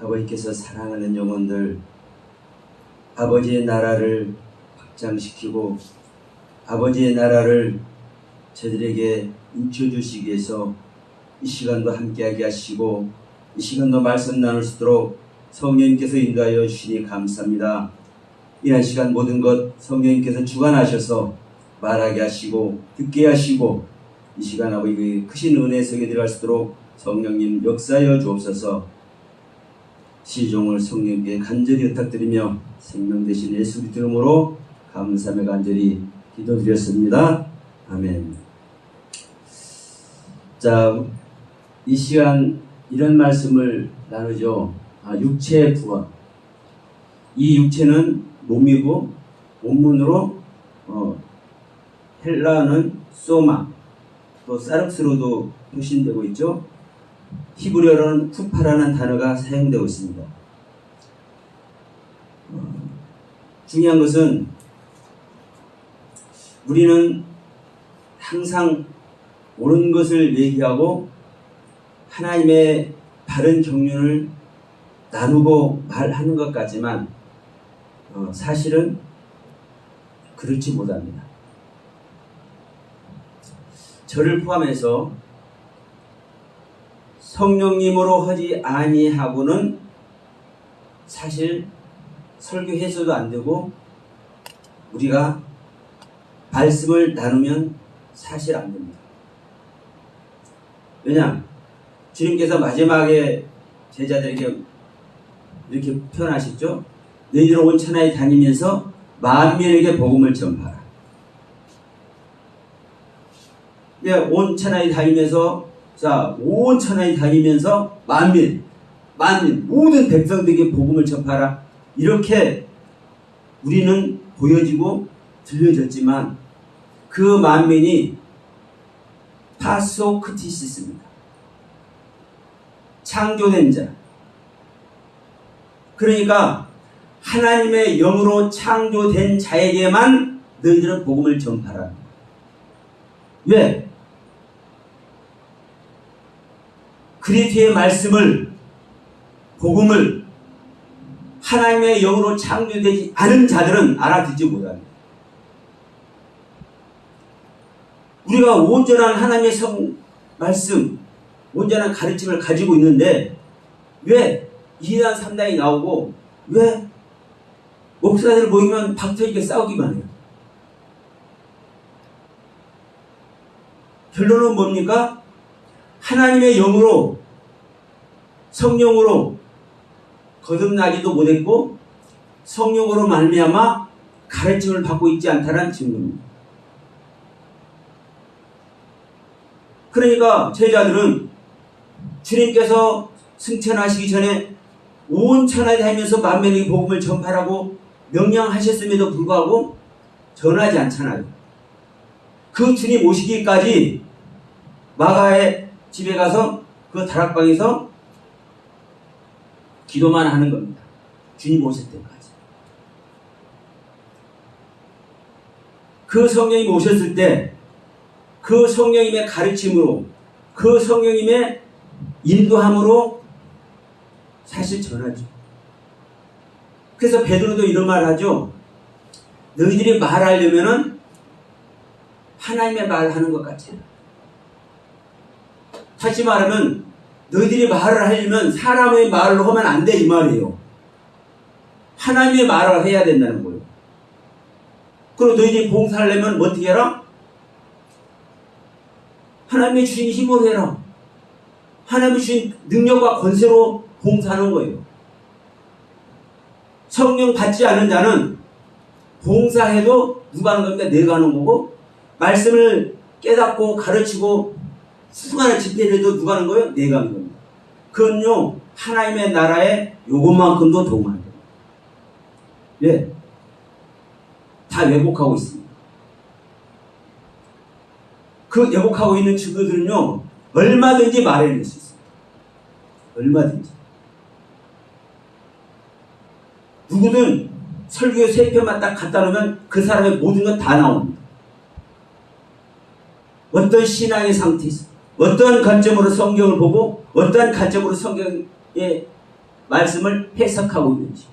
아버지께서 사랑하는 영혼들, 아버지의 나라를 확장시키고 아버지의 나라를 저들에게 인쳐주시기 위해서 이 시간도 함께하게 하시고 이 시간도 말씀 나눌 수 있도록 성령님께서 인도하여 주시니 감사합니다. 이한 시간 모든 것 성령님께서 주관하셔서 말하게 하시고 듣게 하시고 이 시간 아버지의 크신 은혜 속에 들어갈 수 있도록 성령님 역사하여 주옵소서. 시종을 성령님께 간절히 부탁드리며 생명 되신 예수 그리스도 이름으로 감사하며 간절히 기도드렸습니다. 아멘. 자, 이 시간 이런 말씀을 나누죠. 육체의 부활. 이 육체는 몸이고 원문으로 헬라어는 소마, 또 사륵스로도 표시되고 있죠. 히브리어로는 쿠파라는 단어가 사용되고 있습니다. 중요한 것은 우리는 항상 옳은 것을 얘기하고 하나님의 바른 경륜을 나누고 말하는 것 같지만 사실은 그렇지 못합니다. 저를 포함해서 성령님으로 하지 아니하고는 사실 설교해서도 안 되고 우리가 말씀을 나누면 사실 안 됩니다. 왜냐? 주님께서 마지막에 제자들에게 이렇게 표현하셨죠? 너희들은 온 천하에 다니면서 만민에게 복음을 전파하라. 온 천하에 다니면서 온 천하에 다니면서 만민 모든 백성들에게 복음을 전파하라. 이렇게 우리는 보여지고 들려졌지만 그 만민이 파소크티시스입니다. 창조된 자. 그러니까 하나님의 영으로 창조된 자에게만 너희들은 복음을 전파하라. 왜? 그리스도의 말씀을, 복음을 하나님의 영으로 창조되지 않은 자들은 알아듣지 못합니다. 우리가 온전한 하나님의 말씀, 온전한 가르침을 가지고 있는데 왜 2단 3단이 나오고 왜 목사들 모이면 박터지게 싸우기만 해요? 결론은 뭡니까? 하나님의 영으로 성령으로 거듭나기도 못했고 성령으로 말미암아 가르침을 받고 있지 않다는 증거입니다. 그러니까 제자들은 주님께서 승천하시기 전에 온 천하에 다니면서 만민에게 복음을 전파하라고 명령하셨음에도 불구하고 전하지 않잖아요. 그 주님 오시기까지 마가의 집에 가서 그 다락방에서 기도만 하는 겁니다. 주님 오실 때까지. 그 성령이 오셨을 때 그 성령님의 가르침으로 그 성령님의 인도함으로 사실 전하죠. 그래서 베드로도 이런 말을 하죠. 너희들이 말하려면은 하나님의 말을 하는 것 같아요. 다시 말하면 너희들이 말을 하려면 사람의 말로 하면 안 돼 이 말이에요. 하나님의 말을 해야 된다는 거예요. 그리고 너희들이 봉사하려면 어떻게 해라? 하나님의 주신 힘으로 해라. 하나님의 주신 능력과 권세로 봉사하는 거예요. 성령 받지 않은 자는 봉사해도 누가 하는 겁니까? 내가 하는 거고, 말씀을 깨닫고 가르치고 수많은 집회를 해도 누가 하는 거예요? 내가 하는 겁니다. 그건요, 하나님의 나라에 요것만큼도 도움 안 돼요. 예. 다 왜곡하고 있습니다. 그 왜곡하고 있는 증거들은요, 얼마든지 말해낼 수 있습니다. 얼마든지. 누구든 설교 3편만 딱 갖다 놓으면 그 사람의 모든 건 다 나옵니다. 어떤 신앙의 상태에서, 어떠한 관점으로 성경을 보고, 어떠한 관점으로 성경의 말씀을 해석하고 있는지.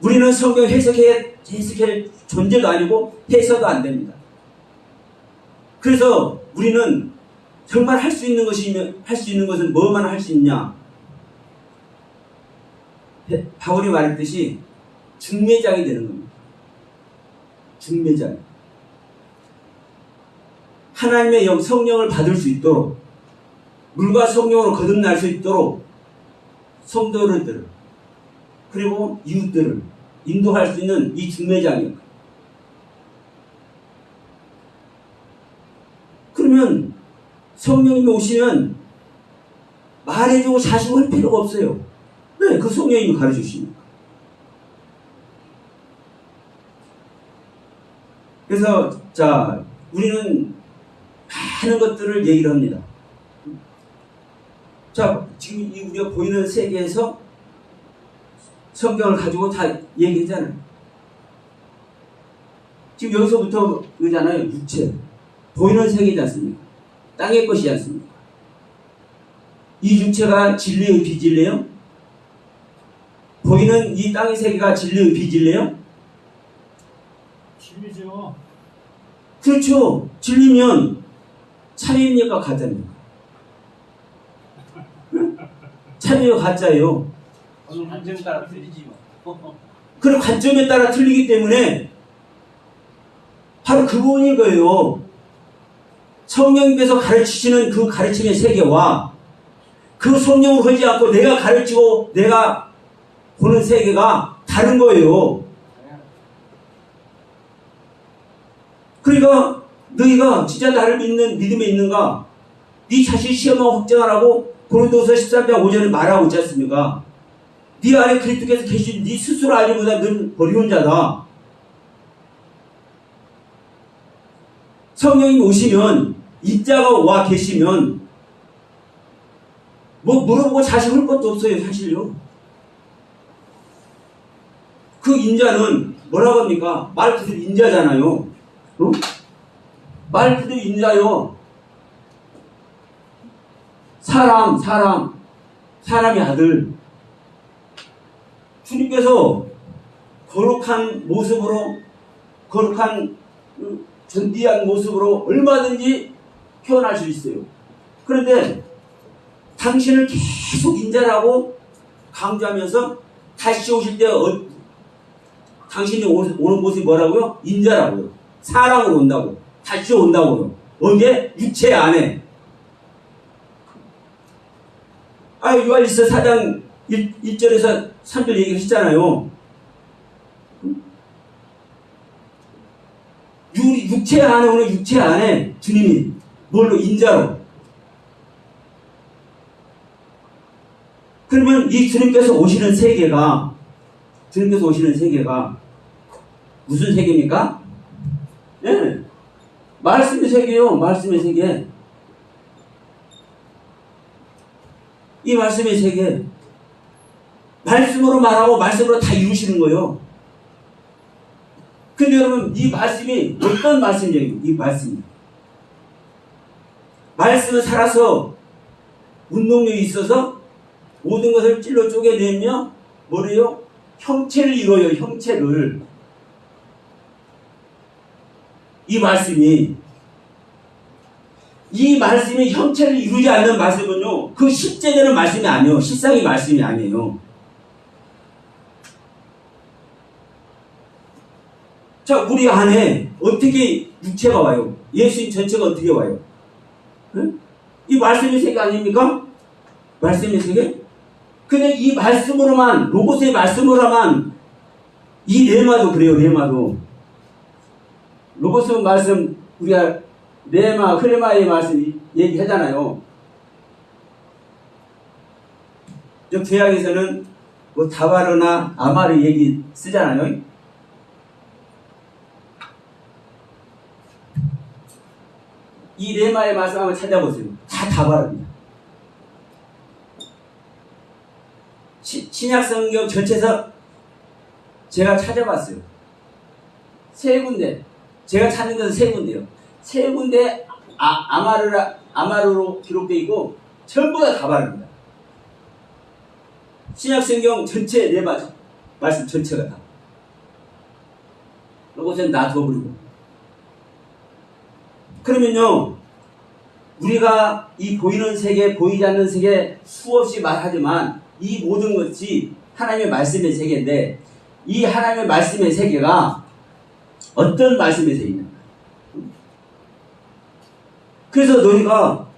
우리는 성경 해석할 존재도 아니고 해석도 안 됩니다. 그래서 우리는 정말 할 수 있는 것은 뭐만 할 수 있냐? 바울이 말했듯이 중매장이 되는 겁니다. 중매장. 하나님의 성령을 받을 수 있도록, 물과 성령으로 거듭날 수 있도록 성도들을 그리고 이웃들을 인도할 수 있는 이 중매장이에요. 그러면 성령님이 오시면 말해주고 자시고 할 필요가 없어요. 네, 그 성령님이 가르쳐주십니다. 그래서 자, 우리는 많은 것들을 얘기를 합니다. 자, 지금 우리가 보이는 세계에서 성경을 가지고 다 얘기했잖아요. 지금 여기서부터 그잖아요. 육체. 보이는 세계이지 않습니까? 땅의 것이지 않습니까? 이 육체가 진리의 비질래요? 보이는 이 땅의 세계가 진리의 비질래요? 진리죠. 그렇죠. 진리면 참입니까? 가짜입니까? 참이요 가짜예요. 관점에 따라 틀리지 뭐. 그런 관점에 따라 틀리기 때문에 바로 그 부분인 거예요. 성령님께서 가르치시는 그 가르침의 세계와 그 성령을 하지 않고 내가 가르치고 내가 보는 세계가 다른 거예요. 그러니까 너희가 진짜 나를 믿는 믿음에 있는가? 네 자신 시험하고 확정하라고 고린도서 13장 5절에 말하고 있지 않습니까? 네 안에 그리스도께서 계신 네 스스로 알기보다 넌 버리운 자다. 성령이 오시면 입자가 와 계시면 뭐 물어보고 자식 할 것도 없어요. 사실요. 그 인자는 뭐라고 합니까? 말 그대로 인자잖아요. 어? 말 그대로 인자요. 사람의 아들. 주님께서 거룩한 모습으로, 거룩한 존귀한 모습으로 얼마든지 표현할 수 있어요. 그런데 당신을 계속 인자라고 강조하면서 다시 오실 때 당신이 오는 모습이 뭐라고요? 인자라고요. 사랑으로 온다고. 다시 온다고요. 언제? 육체 안에. 요한일서 4장 1절에서 3절 얘기하셨잖아요. 육체 안에 오는 육체 안에 주님이 뭘로? 인자로. 그러면 이 주님께서 오시는 세계가 무슨 세계입니까? 네. 말씀의 세계요. 말씀의 세계. 이 말씀의 세계. 말씀으로 말하고 말씀으로 다 이루시는 거예요. 근데 여러분, 이 말씀이 어떤 말씀이에요? 이 말씀이. 말씀은 살아서 운동력이 있어서 모든 것을 찔러 쪼개내며 뭐래요? 형체를 이루어요. 형체를. 이 말씀이 형체를 이루지 않는 말씀은요, 그 실제되는 말씀이 아니에요. 실상의 말씀이 아니에요. 자, 우리 안에 어떻게 육체가 와요? 예수님 전체가 어떻게 와요? 응? 이 말씀의 세계 아닙니까? 말씀의 세계? 근데 이 말씀으로만, 로고스의 말씀으로만, 이 레마도 그래요, 레마도. 로고스 말씀, 우리가 레마, 크레마의 말씀 얘기하잖아요. 저 구약에서는 뭐 다바르나 아마르 얘기 쓰잖아요. 이 레마의 말씀 한번 찾아보세요. 다 다바르입니다. 신약성경 전체에서 제가 찾아봤어요. 세 군데. 제가 찾는 것은 세 군데요. 세 군데 아마르로 기록되어 있고 전부 다 다바르입니다. 신약성경 전체 네 말씀 전체가 다. 이것은 놔둬버리고. 그러면요, 우리가 이 보이는 세계, 보이지 않는 세계 수없이 말하지만 이 모든 것이 하나님의 말씀의 세계인데, 이 하나님의 말씀의 세계가 어떤 말씀의 세계인가? 그래서 너희가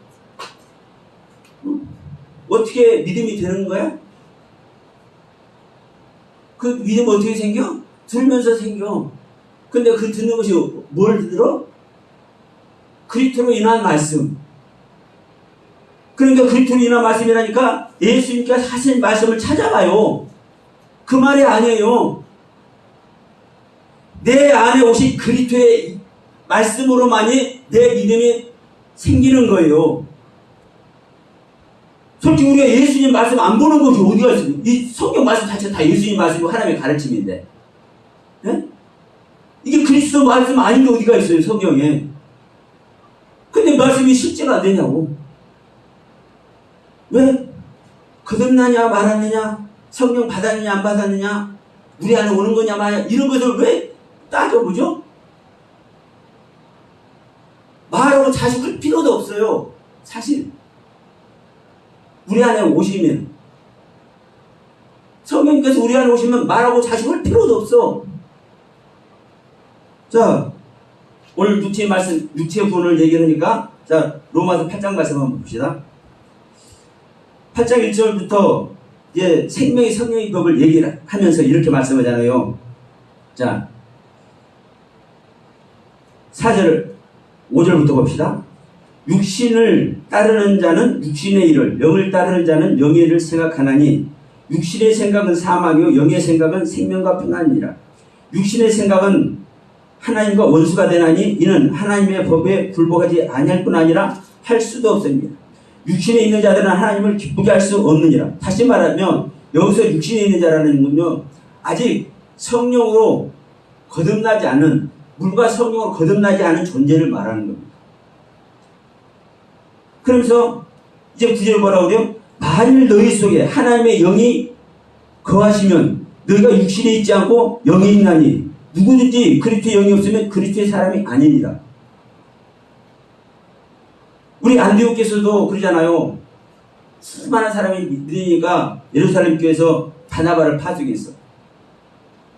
어떻게 믿음이 되는 거야? 그 믿음 어떻게 생겨? 들으면서 생겨. 근데 그 듣는 것이 뭘 들어? 그리스도로 인한 말씀. 그러니까 그리스도로 인한 말씀이라니까 예수님께서 하신 말씀을 찾아가요. 그 말이 아니에요. 내 안에 오신 그리스도의 말씀으로만이 내 믿음이 생기는 거예요. 솔직히 우리가 예수님 말씀 안 보는 것이 어디가 있어요? 이 성경 말씀 자체가 다 예수님 말씀이고 하나님의 가르침인데. 네? 이게 그리스도 말씀 아닌 게 어디가 있어요, 성경에. 근데 말씀이 실제가 안 되냐고. 왜? 거듭나냐 말았느냐, 성령 받았느냐 안 받았느냐, 우리 안에 오는 거냐 마냐, 이런 것을 왜 따져보죠? 말하고 자식할 필요도 없어요. 사실 우리 안에 오시면, 성령께서 우리 안에 오시면 말하고 자식할 필요도 없어. 자, 오늘 육체의 말씀, 육체의 구원을 얘기하니까, 자, 로마서 8장 말씀 한번 봅시다. 8장 1절부터 이제 생명의 성령의 법을 얘기를 하면서 이렇게 말씀하잖아요. 자, 4절, 5절부터 봅시다. 육신을 따르는 자는 육신의 일을, 영을 따르는 자는 영의 일을 생각하나니, 육신의 생각은 사망이요 영의 생각은 생명과 평안이니라. 육신의 생각은 하나님과 원수가 되나니 이는 하나님의 법에 굴복하지 아니할 뿐 아니라 할 수도 없습니다. 육신에 있는 자들은 하나님을 기쁘게 할 수 없느니라. 다시 말하면 여기서 육신에 있는 자라는 건요, 아직 성령으로 거듭나지 않은, 물과 성령으로 거듭나지 않은 존재를 말하는 겁니다. 그러면서 이제 9절 뭐라고 그래요? 만일 너희 속에 하나님의 영이 거하시면 너희가 육신에 있지 않고 영에 있나니 누구든지 그리스도의 영이 없으면 그리스도의 사람이 아니니라. 우리 안디옥께서도 그러잖아요. 수많은 사람이 믿으니까 예루살렘 교회에서 바나바를 파송했어.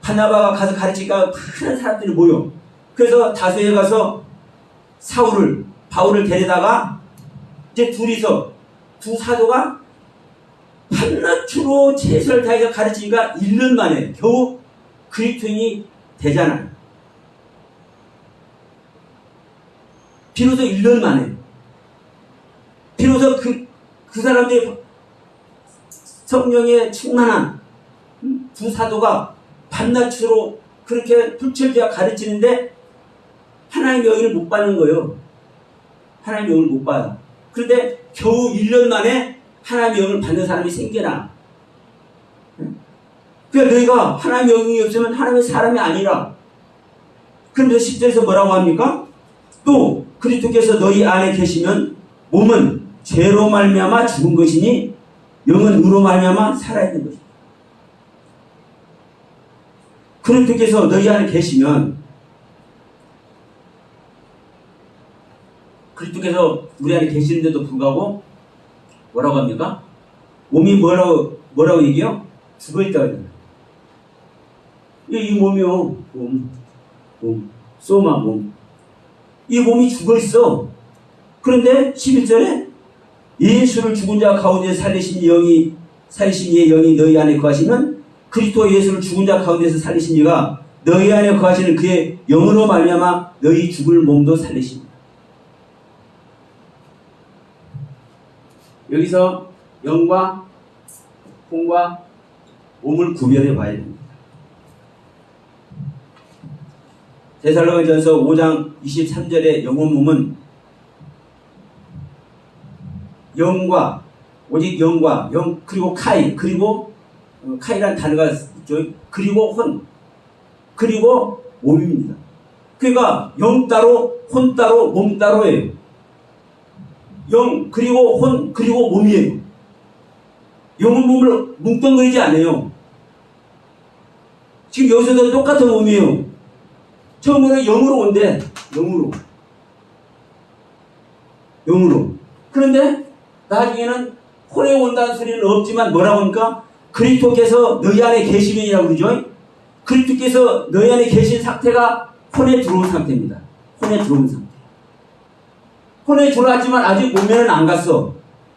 바나바가 가서 가르치니까 많은 사람들이 모여. 그래서 다소에 가서 바울을 데려다가 이제 둘이서, 두 사도가 밤낮으로 최선을 다해서 가르치니까 1년 만에 겨우 그리스도인이 되잖아요. 비로소 1년 만에. 비로소 그 사람들이 성령에 충만한 두 사도가 밤낮으로 그렇게 불철주야 가르치는데 하나님의 영을 못 받는 거예요. 하나님의 영을 못 받아. 그런데 겨우 1년 만에 하나님의 영을 받는 사람이 생겨나. 그러니까 너희가 하나님의 영이 없으면 하나님의 사람이 아니라. 그러면서 10절에서 뭐라고 합니까? 또 그리스도께서 너희 안에 계시면 몸은 죄로 말미암아 죽은 것이니 영은 의로 말미암아 살아있는 것이다. 그리스도께서 너희 안에 계시면, 그리스도께서 우리 안에 계시는데도 불구하고 뭐라고 합니까? 몸이 뭐라고 얘기해요? 죽어있다고 하잖아요. 이 몸이요. 몸. 소마 몸. 이 몸이 죽어있어. 그런데 11절에 예수를 죽은 자 가운데 살리신 이의 영이 너희 안에 거하시면 그리스도 예수를 죽은 자 가운데서 살리신 이가 너희 안에 거하시는 그의 영으로 말미암아 너희 죽을 몸도 살리십니다. 여기서 영과 혼과 몸을 구별해 봐야 됩니다. 데살로니가전서 5장 23절의 영혼 몸은 오직 영과 영, 그리고 그리고 카이란 단어가 있죠. 그리고 혼, 그리고 몸입니다. 그러니까 영 따로 혼 따로 몸 따로예요. 영 그리고 혼 그리고 몸이에요. 영혼 몸을 뭉뚱그리지 않아요. 지금 여기서도 똑같은 몸이에요. 처음으로 영으로 온대. 영으로. 그런데 나중에는 혼에 온다는 소리는 없지만 뭐라고 하니까 그리스도께서 너희 안에 계시면이라고 그러죠. 그리스도께서 너희 안에 계신 상태가 혼에 들어온 상태입니다. 혼에 들어온 상태. 혼에 들어왔지만 아직 몸에는 안 갔어.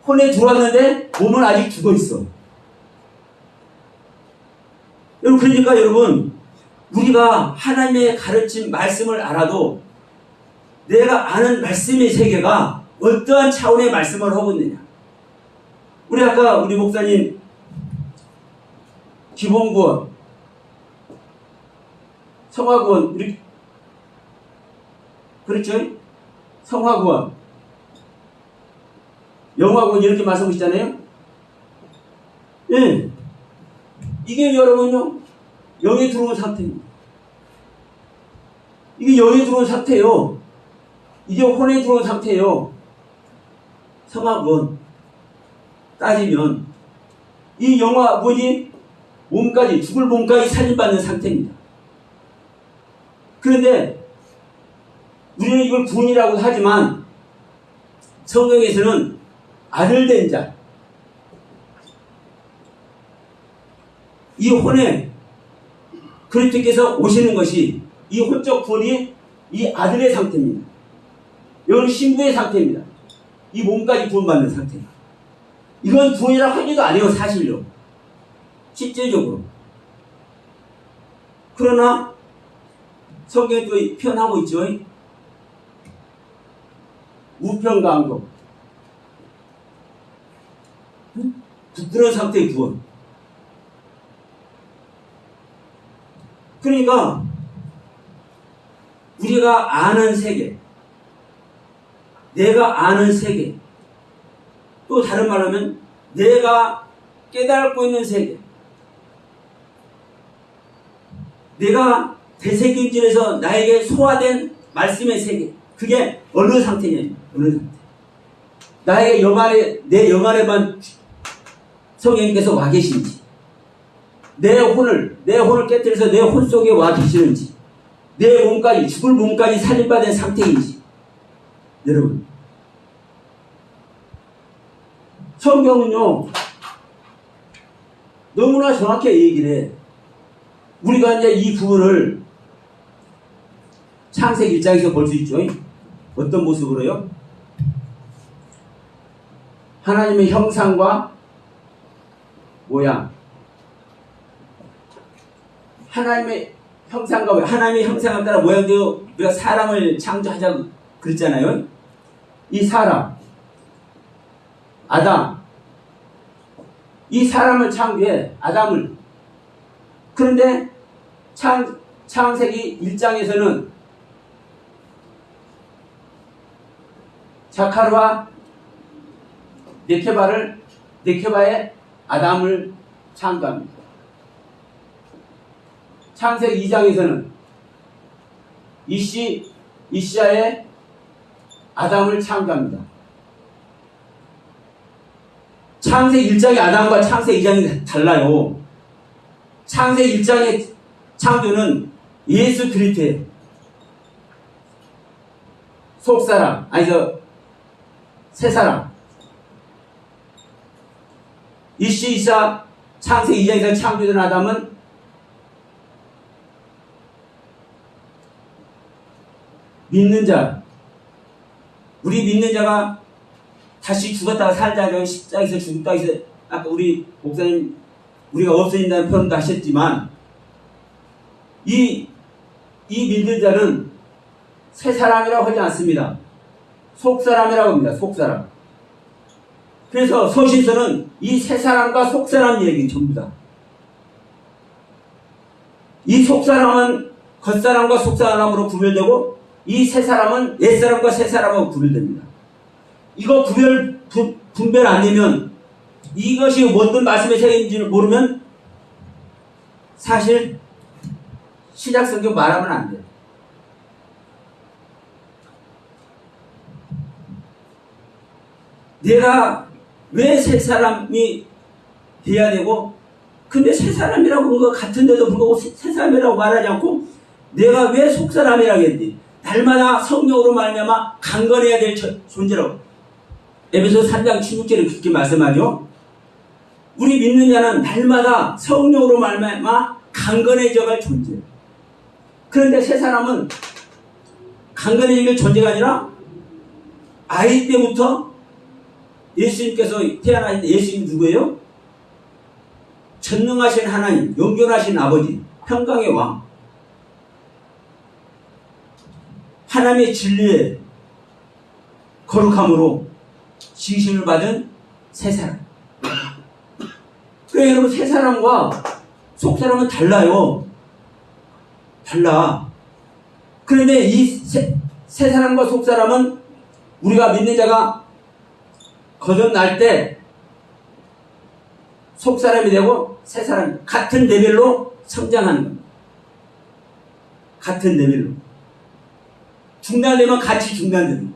혼에 들어왔는데 몸은 아직 죽어 있어. 그러니까 여러분, 우리가 하나님의 가르친 말씀을 알아도 내가 아는 말씀의 세계가 어떠한 차원의 말씀을 하고 있느냐. 우리 아까 우리 목사님 기본구원, 성화구원, 우리 그렇죠? 성화구원, 영화구원 이렇게 말씀하시잖아요. 예. 이게 여러분요, 영에 들어온 상태입니다. 이게 영에 들어온 상태예요. 이게 혼에 들어온 상태예요. 성화구원 따지면 이 영화 뭐지? 몸까지, 죽을 몸까지 살림받는 상태입니다. 그런데 우리는 이걸 구원이라고 하지만 성경에서는 아들 된 자, 이 혼에 그리스도께서 오시는 것이 이 혼적 구원이 이 아들의 상태입니다. 이건 신부의 상태입니다. 이 몸까지 구원받는 상태입니다. 이건 구원이라고 하기도 안 해요, 사실로. 실제적으로. 그러나 성경에 또 표현하고 있죠. 우편강도. 부끄러운 상태의 구원. 그러니까 우리가 아는 세계, 내가 아는 세계, 또 다른 말로 하면 내가 깨닫고 있는 세계, 내가 대세균질에서 나에게 소화된 말씀의 세계, 그게 어느 상태냐, 어느 상태. 나에게 내 영안에만 성령님께서 와 계신지, 내 혼을 깨뜨려서 내 혼 속에 와 계시는지, 내 몸까지, 죽을 몸까지 살림받은 상태인지. 여러분, 성경은요, 너무나 정확하게 얘기를 해. 우리가 이제 이 부분을 창세기 1장에서 볼 수 있죠. 어떤 모습으로요? 하나님의 형상과 모양. 하나님의 형상과 모양. 하나님의 형상에 따라 모양대로 우리가 사람을 창조하자고 그랬잖아요. 이 사람, 아담, 이 사람을 창조해, 아담을. 그런데 창세기 1장에서는 자카르와 네케바의 아담을 창조합니다. 창세기 2장에서는 이시아의 아담을 창조합니다. 창세기 1장의 아담과 창세기 2장이 달라요. 창세기 1장의 창조는 예수 그리스도의 속사람, 새사람. 이시아 창세기 2장에서 창조된 아담은 믿는 자, 우리 믿는 자가 다시 죽었다가 살자고 십자가에서 죽었다가 해서 아까 우리 목사님 우리가 없어진다는 표현도 하셨지만 이 믿는 자는 새 사람이라고 하지 않습니다. 속사람이라고 합니다. 속사람. 그래서 서신서는 이 새 사람과 속사람 얘기 전부 다. 이 속사람은 겉사람과 속사람으로 구별되고 이 새 사람은 옛사람과 새 사람으로 구별됩니다. 이거 분별 안 되면 이것이 어떤 말씀의 세계인지를 모르면 사실 신약성경 말하면 안 돼요. 내가 왜 새 사람이 돼야 되고, 근데 새 사람이라고 한 거 같은데도 불구하고 새 사람이라고 말하지 않고 내가 왜 속사람이라고 했니? 날마다 성령으로 말미암아 강건해야 될 존재라고. 에베소 3장 16절에 그렇게 말씀하죠. 우리 믿는 자는 날마다 성령으로 말미암아 강건해져 갈 존재. 그런데 새 사람은 강건해질 존재가 아니라 아이 때부터 예수님께서 태어나신 예수님 누구예요? 전능하신 하나님, 영존하신 아버지, 평강의 왕, 하나님의 진리에 거룩함으로 지으심을 받은 새 사람. 그래 여러분, 새 사람과 속 사람은 달라요. 달라. 그런데 이 새 사람과 속 사람은 우리가 믿는 자가 거듭날 때 속 사람이 되고 새 사람 같은 레벨로 성장하는 겁니다. 같은 레벨로. 중단되면 같이 중단되는 거예요.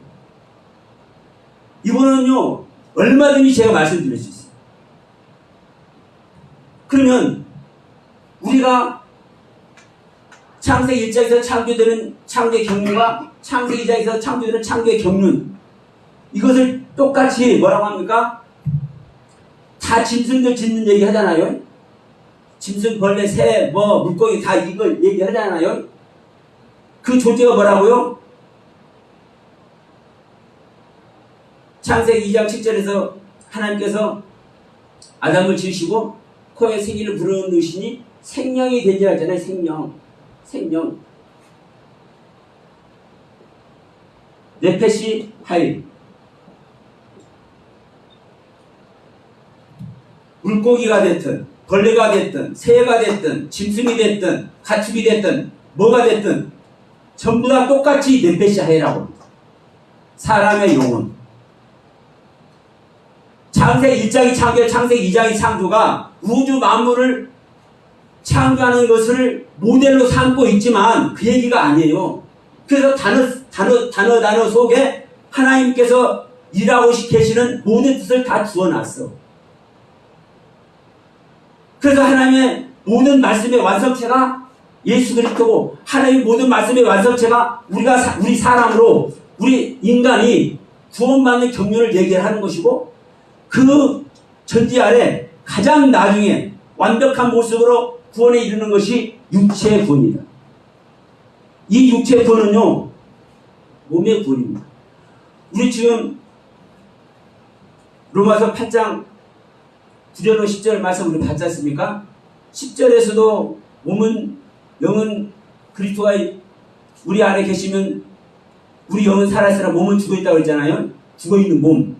이거는요 얼마든지 제가 말씀드릴 수 있어요. 그러면 우리가 창세기 1장에서 창조되는 창조의 경륜과 창세기 2장에서 창조되는 창조의 경륜, 이것을 똑같이 뭐라고 합니까? 다 짐승들 짓는 얘기 하잖아요. 짐승, 벌레, 새, 물고기 다 이걸 얘기하잖아요. 그 존재가 뭐라고요? 창세기 2장 7절에서 하나님께서 아담을 지으시고 코에 생기를 불어넣으시니 생명이 된지라 하잖아요. 생명. 네페시 하일. 물고기가 됐든 벌레가 됐든 새가 됐든 짐승이 됐든 가축이 됐든 뭐가 됐든 전부 다 똑같이 네페시 하이라고 합니다. 사람의 영혼. 창세기 1장이 창조, 창세기 2장이 창조가 우주 만물을 창조하는 것을 모델로 삼고 있지만 그 얘기가 아니에요. 그래서 단어 속에 하나님께서 일하고 계시는 모든 뜻을 다 주어놨어. 그래서 하나님의 모든 말씀의 완성체가 예수 그리스도고, 하나님의 모든 말씀의 완성체가 우리 사람으로, 우리 인간이 구원받는 경륜을 얘기하는 것이고, 그 전지 아래 가장 나중에 완벽한 모습으로 구원에 이르는 것이 육체의 구원이다. 이 육체의 구원은요, 몸의 구원입니다. 우리 지금 로마서 8장 9절로 10절 말씀 우리 봤지 않습니까? 10절에서도 몸은, 영은 그리스도가 우리 안에 계시면 우리 영은 살아있으나 몸은 죽어있다고 했잖아요. 죽어있는 몸.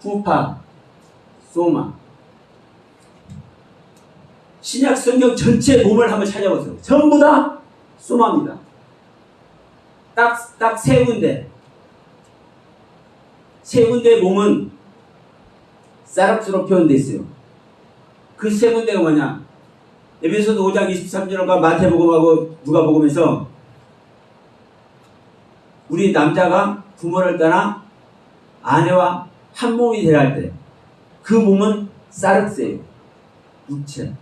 후파, 소마. 신약 성경 전체 몸을 한번 찾아보세요. 전부 다 소마입니다. 딱 세 군데. 세 군데의 몸은 사락스로 표현되어 있어요. 그 세 군데가 뭐냐? 에베소서 5장 23절과 마태복음하고 누가복음에서 우리 남자가 부모를 떠나 아내와 한 몸이 되려 할 때 그 몸은 사르스예요. 육체.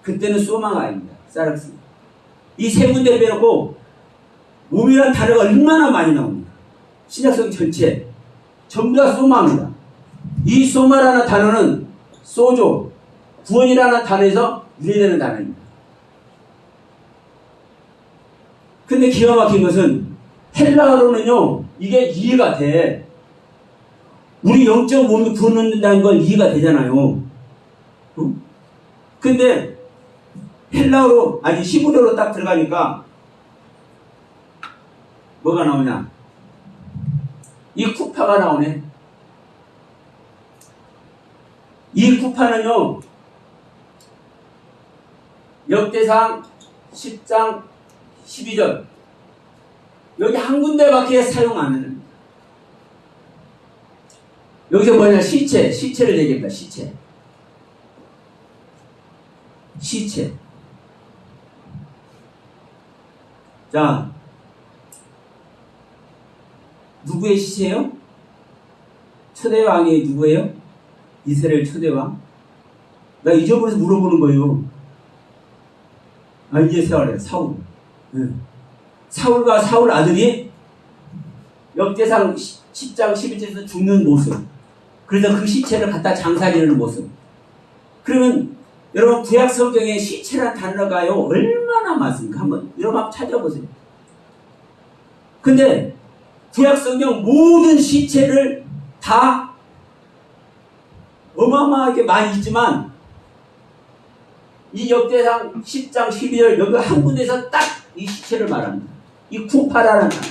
그때는 소마가 아닙니다. 사르스. 이 세 군데를 빼놓고 몸이라는 단어가 얼마나 많이 나옵니다. 신약성경 전체 전부 다 소마입니다. 이 소마라는 단어는 소조, 구원이라는 단어에서 유래되는 단어입니다. 근데 기가 막힌 것은 헬라어로는요, 이게 이해가 돼. 우리 영적 몸이 구원된다는 걸 이해가 되잖아요. 응? 근데 헬라어로, 아니 히브리어로 딱 들어가니까 뭐가 나오냐? 이 쿠파가 나오네. 이 쿠파는요, 역대상 10장 12절 여기 한 군데밖에 사용 안 합니다. 여기서 뭐냐? 시체를 얘기합니다. 시체. 자, 누구의 시체예요? 초대 왕이 누구예요? 이스라엘 초대 왕? 나 잊어버려서 물어보는 거예요. 아, 이제 세월에 사울. 네. 사울과 사울 아들이 역대상 10장 11절에서 죽는 모습. 그래서 그 시체를 갖다 장사리는 모습. 그러면 여러분 구약 성경에 시체란 단어가요 얼마나 많습니까? 한번 여러분 한번 찾아보세요. 근데 구약 성경 모든 시체를 다 어마어마하게 많이 있지만 이 역대상 10장 12절 여기 한 군데서 딱 이 시체를 말합니다. 이 쿠파라는 단어.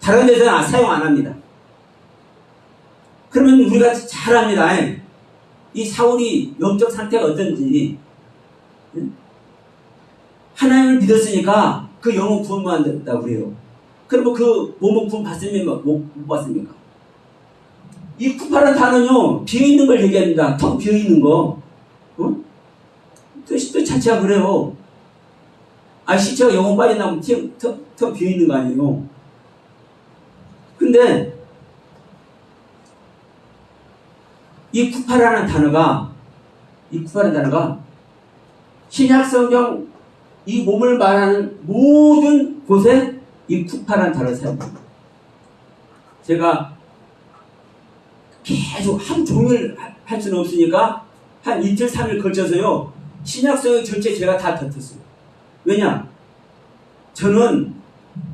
다른 데서는 사용 안 합니다. 그러면 우리가 잘 압니다. 이 사울이 영적 상태가 어떤지. 하나님을 믿었으니까 그 영혼 구원만 됐다고 그래요. 그러면 그 몸은 구원 받습니까? 못 받습니까? 이 쿠파라는 단어는요, 비어있는 걸 얘기합니다. 텅 비어있는 거. 뜻 자체가 그래요. 아, 시체가 영혼 빠져나오면 텅 비어있는 거 아니에요. 근데, 이 쿠파라는 단어가 신약 성경 이 몸을 말하는 모든 곳에 이 쿠파라는 단어를 사용합니다. 제가 계속 한 종일 할 수는 없으니까 한 이틀, 3일 걸쳐서요. 신약 성경 전체 제가 다 덧었어요. 왜냐? 저는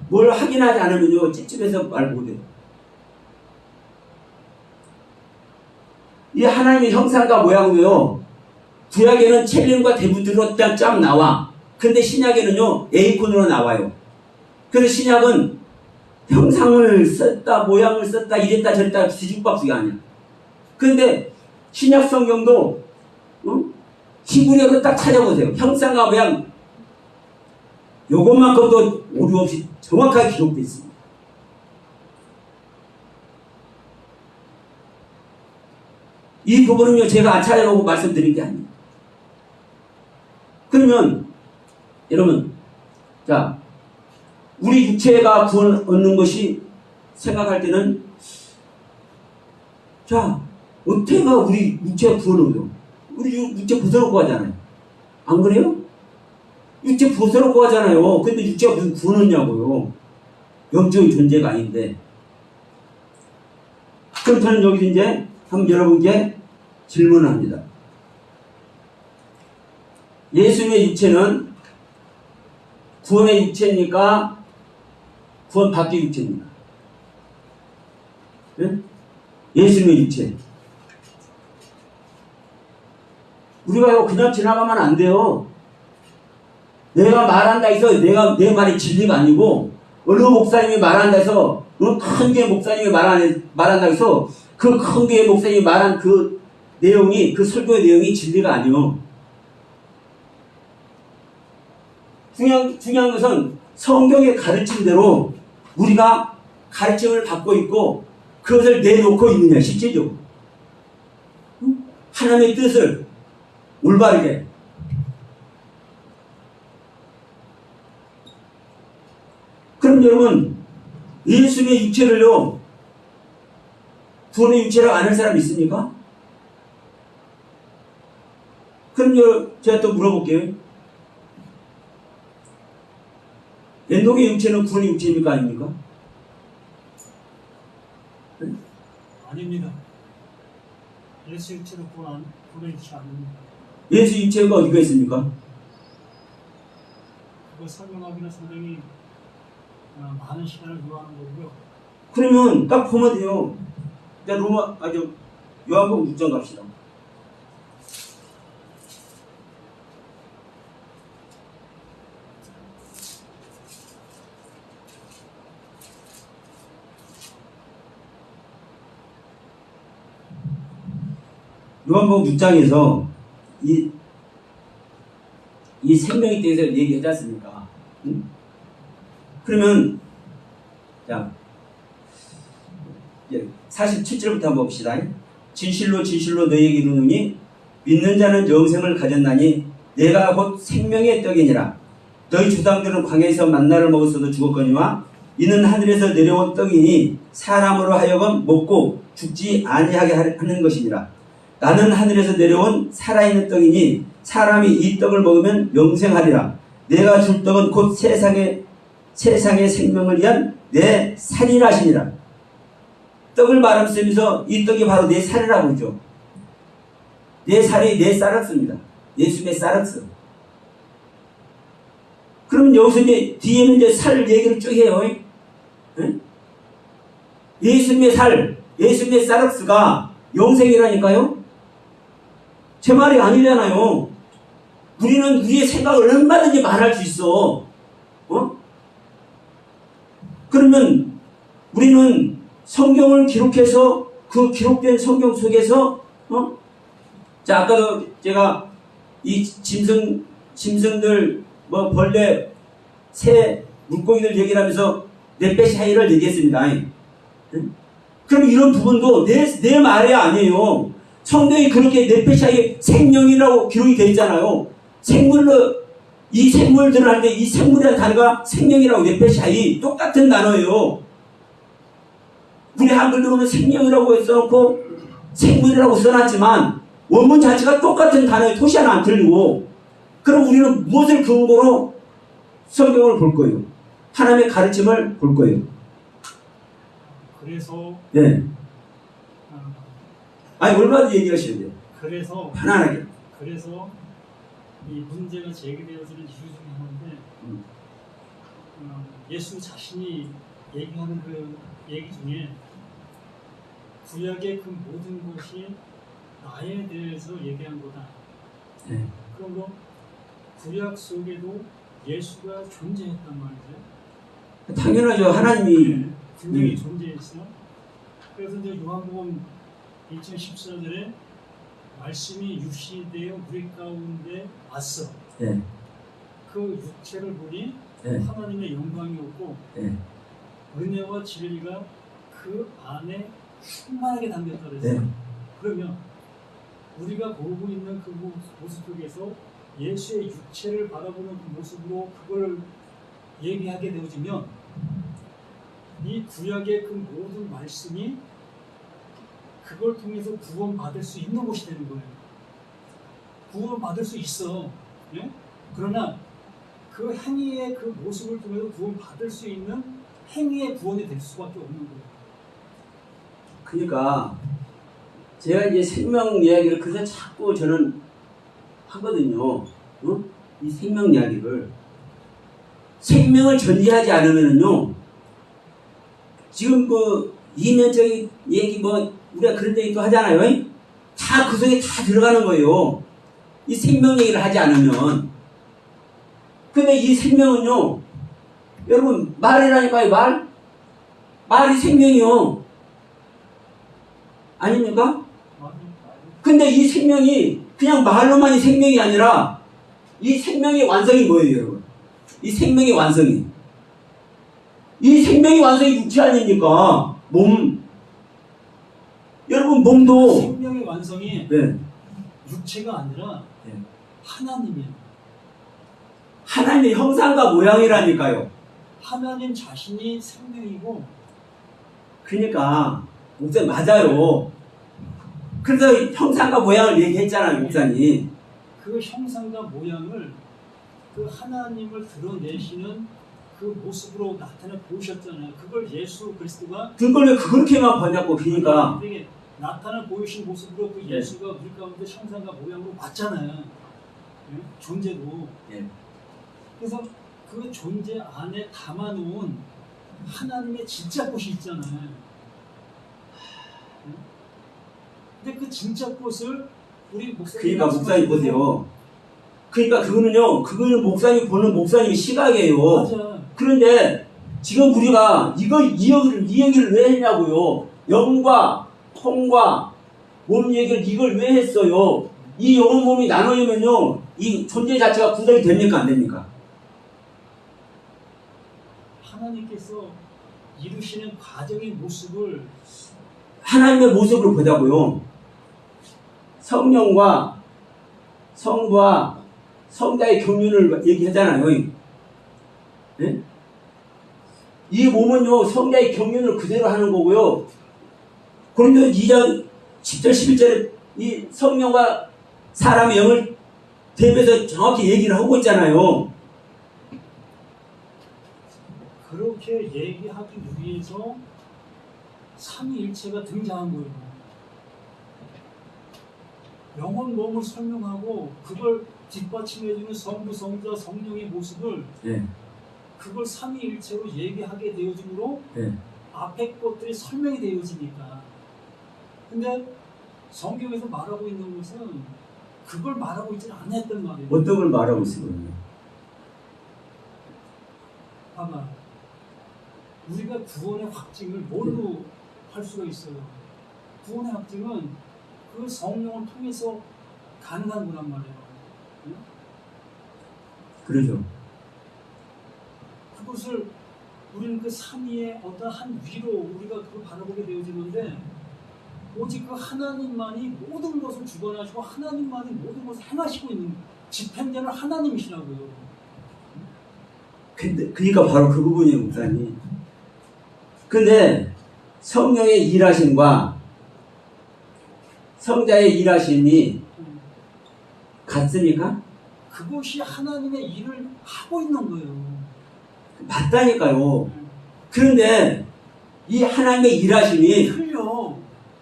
뭘 확인하지 않으면요. 찝찝해서 말 못해요. 이 하나님의 형상과 모양도요. 구약에는 첼림과 데브드로 쫙 나와. 근데 신약에는요. 에이콘으로 나와요. 그래서 신약은 형상을 썼다, 모양을 썼다, 이랬다 저랬다 뒤죽박죽이 아니야. 그런데 신약 성경도 히브리어로 딱 찾아보세요. 형상과 모양 요것만큼도 오류 없이 정확하게 기록되어 있습니다. 이 부분은요, 제가 안 찾아보고 말씀드린 게 아니에요. 그러면, 여러분, 자, 우리 육체가 구원 얻는 것이 생각할 때는, 자, 어때가 우리 육체가 구원 얻어? 우리 육체 부서놓고 하잖아요. 안 그래요? 육체 부서놓고 하잖아요. 근데 육체가 무슨 구원 얻냐고요. 영적인 존재가 아닌데. 그럼 저는 여기서 이제 한번 여러분께 질문을 합니다. 예수님의 육체는 구원의 육체입니까? 구원받기 육체입니까? 네? 예수님의 육체. 우리가 그냥 지나가면 안 돼요. 내가 말한다 해서 내 말이 진리가 아니고 어느 목사님이 말한다 해서 큰 교회 목사님이 말한다 해서 그 큰 교회 목사님이 말한 그 내용이 그 설교의 내용이 진리가 아니요. 중요한 것은 성경의 가르침대로 우리가 가르침을 받고 있고 그것을 내놓고 있느냐 실제적으로 하나님의 뜻을 올바르게 그럼 여러분 예수님의 육체를요 구원의 육체라고 아는 사람 있습니까? 그럼 제가 또 물어볼게요. 엔독의 육체는 구원의 육체입니까? 아닙니까? 네? 아닙니다. 예수 육체는 구원의 육체 아닙니다. 예수 육체가 어디가 있습니까? 그걸 설명하기는 상당히 많은 시간을 요하는 거고요. 그러면 딱 보면 돼요. 요한복음 6장 갑시다. 요한복음 6장에서 이 생명에 대해서 얘기하지 않습니까? 응? 그러면, 자, 47절부터 한번 봅시다. 진실로 진실로 너희에게 이르노니 믿는 자는 영생을 가졌나니 내가 곧 생명의 떡이니라. 너희 조상들은 광야에서 만나를 먹었어도 죽었거니와 이는 하늘에서 내려온 떡이니 사람으로 하여금 먹고 죽지 아니하게 하는 것이니라. 나는 하늘에서 내려온 살아있는 떡이니 사람이 이 떡을 먹으면 영생하리라. 내가 줄 떡은 곧 세상의 생명을 위한 내 살이라 하시니라. 떡을 말하면서 이 떡이 바로 내 살이라고 하죠. 내 살이 내 사락스입니다. 예수님의 사락스. 그러면 여기서 이제 뒤에는 이제 살 얘기를 쭉 해요. 응? 예수님의 살, 예수님의 사락스가 영생이라니까요. 제 말이 아니잖아요. 우리는 우리의 생각을 얼마든지 말할 수 있어. 그러면 우리는 성경을 기록해서 그 기록된 성경 속에서 자, 아까도 제가 이 짐승들 뭐 벌레, 새, 물고기들 얘기를 하면서 네페샤이를 얘기했습니다. 그럼 이런 부분도 내 말이 아니에요. 성경이 그렇게 네페샤이 생명이라고 기록이 되어 있잖아요. 이 생물들을 할 때 이 생물이라는 단어가 생명이라고 네페샤이 똑같은 단어예요. 우리 한글로 보면 생명이라고 써놓고 생물이라고 써놨지만 원문 자체가 똑같은 단어에 토시 하나 안 틀리고, 그럼 우리는 무엇을 근거로 성경을 볼 거예요? 하나님의 가르침을 볼 거예요. 그래서 네. 아니 얼마든지 얘기하시면 돼요. 그래서 편안하게. 이 문제가 제기되어지는 이유 중에 하나인데 예수 자신이 얘기하는 그 얘기 중에 구약의 그 모든 것이 나에 대해서 얘기한 거다. 네. 그러므로 구약 속에도 예수가 존재했단 말이죠. 당연하죠. 하나님이 분명히 존재했어요. 그래서 이제 요한복음 2014절에 말씀이 육신이 되어 우리 가운데 왔어. 네. 그 육체를 보니 네. 하나님의 영광이었고 네. 은혜와 진리가 그 안에 충만하게 담겼다 그랬어요. 네. 그러면 우리가 보고 있는 그 모습 속에서 예수의 육체를 바라보는 그 모습으로 그걸 얘기하게 되어지면 이 구약의 그 모든 말씀이 그걸 통해서 구원받을 수 있는 것이 되는 거예요. 구원받을 수 있어. 예? 그러나 그 행위의 그 모습을 통해서 구원받을 수 있는 행위의 구원이 될 수밖에 없는 거예요. 그러니까 제가 이제 생명 이야기를 그래서 자꾸 저는 하거든요. 이 생명 이야기를. 생명을 전제하지 않으면은요, 지금 그 이면적인 얘기 뭐 우리가 그런 얘기 또 하잖아요. 다 그 속에 다 들어가는 거예요. 이 생명 얘기를 하지 않으면. 근데 이 생명은요, 여러분 말이라니까요. 말이 생명이요. 아닙니까? 근데 이 생명이 그냥 말로만이 생명이 아니라 이 생명의 완성이 뭐예요, 여러분? 이 생명의 완성이. 이 생명의 완성이 육체 아닙니까? 몸. 여러분 몸도 생명의 완성이 네. 육체가 아니라 네. 하나님이에요. 하나님의 형상과 모양이라니까요. 하나님 자신이 생명이고. 그러니까 목사님 맞아요. 그래서 형상과 모양을 얘기했잖아요, 목사님. 그 형상과 모양을 그 하나님을 드러내시는 그 모습으로 나타내 보이셨잖아요. 그걸 예수 그리스도가 그걸 왜 그렇게만 번역고 그러니까 나타내 보이신 모습으로 그 예수가 우리 가운데 형상과 모양으로 맞잖아요. 예? 존재도. 예. 그래서 그 존재 안에 담아놓은 하나님의 진짜 꽃이 있잖아요. 예? 근데 그 진짜 꽃을 우리 목사님 그러니까 목사님 보세요. 그러니까 그거는 목사님 보는 목사님의 시각이에요. 맞아. 그런데 지금 우리가 이 얘기를 왜 했냐고요. 영과 통과 몸 얘기를 이걸 왜 했어요. 이 영혼 몸이 나눠지면요, 이 존재 자체가 구성이 됩니까 안 됩니까? 하나님께서 이루시는 과정의 모습을 하나님의 모습으로 보자고요. 성령과 성부와 성자의 경륜을 얘기하잖아요. 네? 이 몸은요, 성자의 경륜을 그대로 하는 거고요. 고린도 2장 10절 11절에 이 성령과 사람의 영을 대비해서 정확히 얘기를 하고 있잖아요. 그렇게 얘기하기 위해서 삼위일체가 등장한 거예요. 영혼 몸을 설명하고 그걸 뒷받침해주는 성부, 성자, 성령의 모습을 예. 그걸 삼위일체로 얘기하게 되어짐으로 예. 앞에 것들이 설명이 되어지니까. 근데 성경에서 말하고 있는 것은 그걸 말하고 있지는 않았단 말이에요. 어떤 걸 말하고 있어요? 아마 우리가 구원의 확증을 뭘로 할 수가 있어요? 구원의 확증은 그 성령을 통해서 가능한 거란 말이에요. 응? 그러죠. 그것을 우리는 그 삼위의 어떤 한 위로 우리가 그걸 바라보게 되어지는데 오직 그 하나님만이 모든 것을 주관하시고 하나님만이 모든 것을 행하시고 있는 집행자는 하나님이시라고요. 그러니까 바로 그 부분이에요, 목사님. 근데 성령의 일하심과 성자의 일하심이 같습니까? 그것이 하나님의 일을 하고 있는 거예요. 맞다니까요. 그런데 이 하나님의 일하심이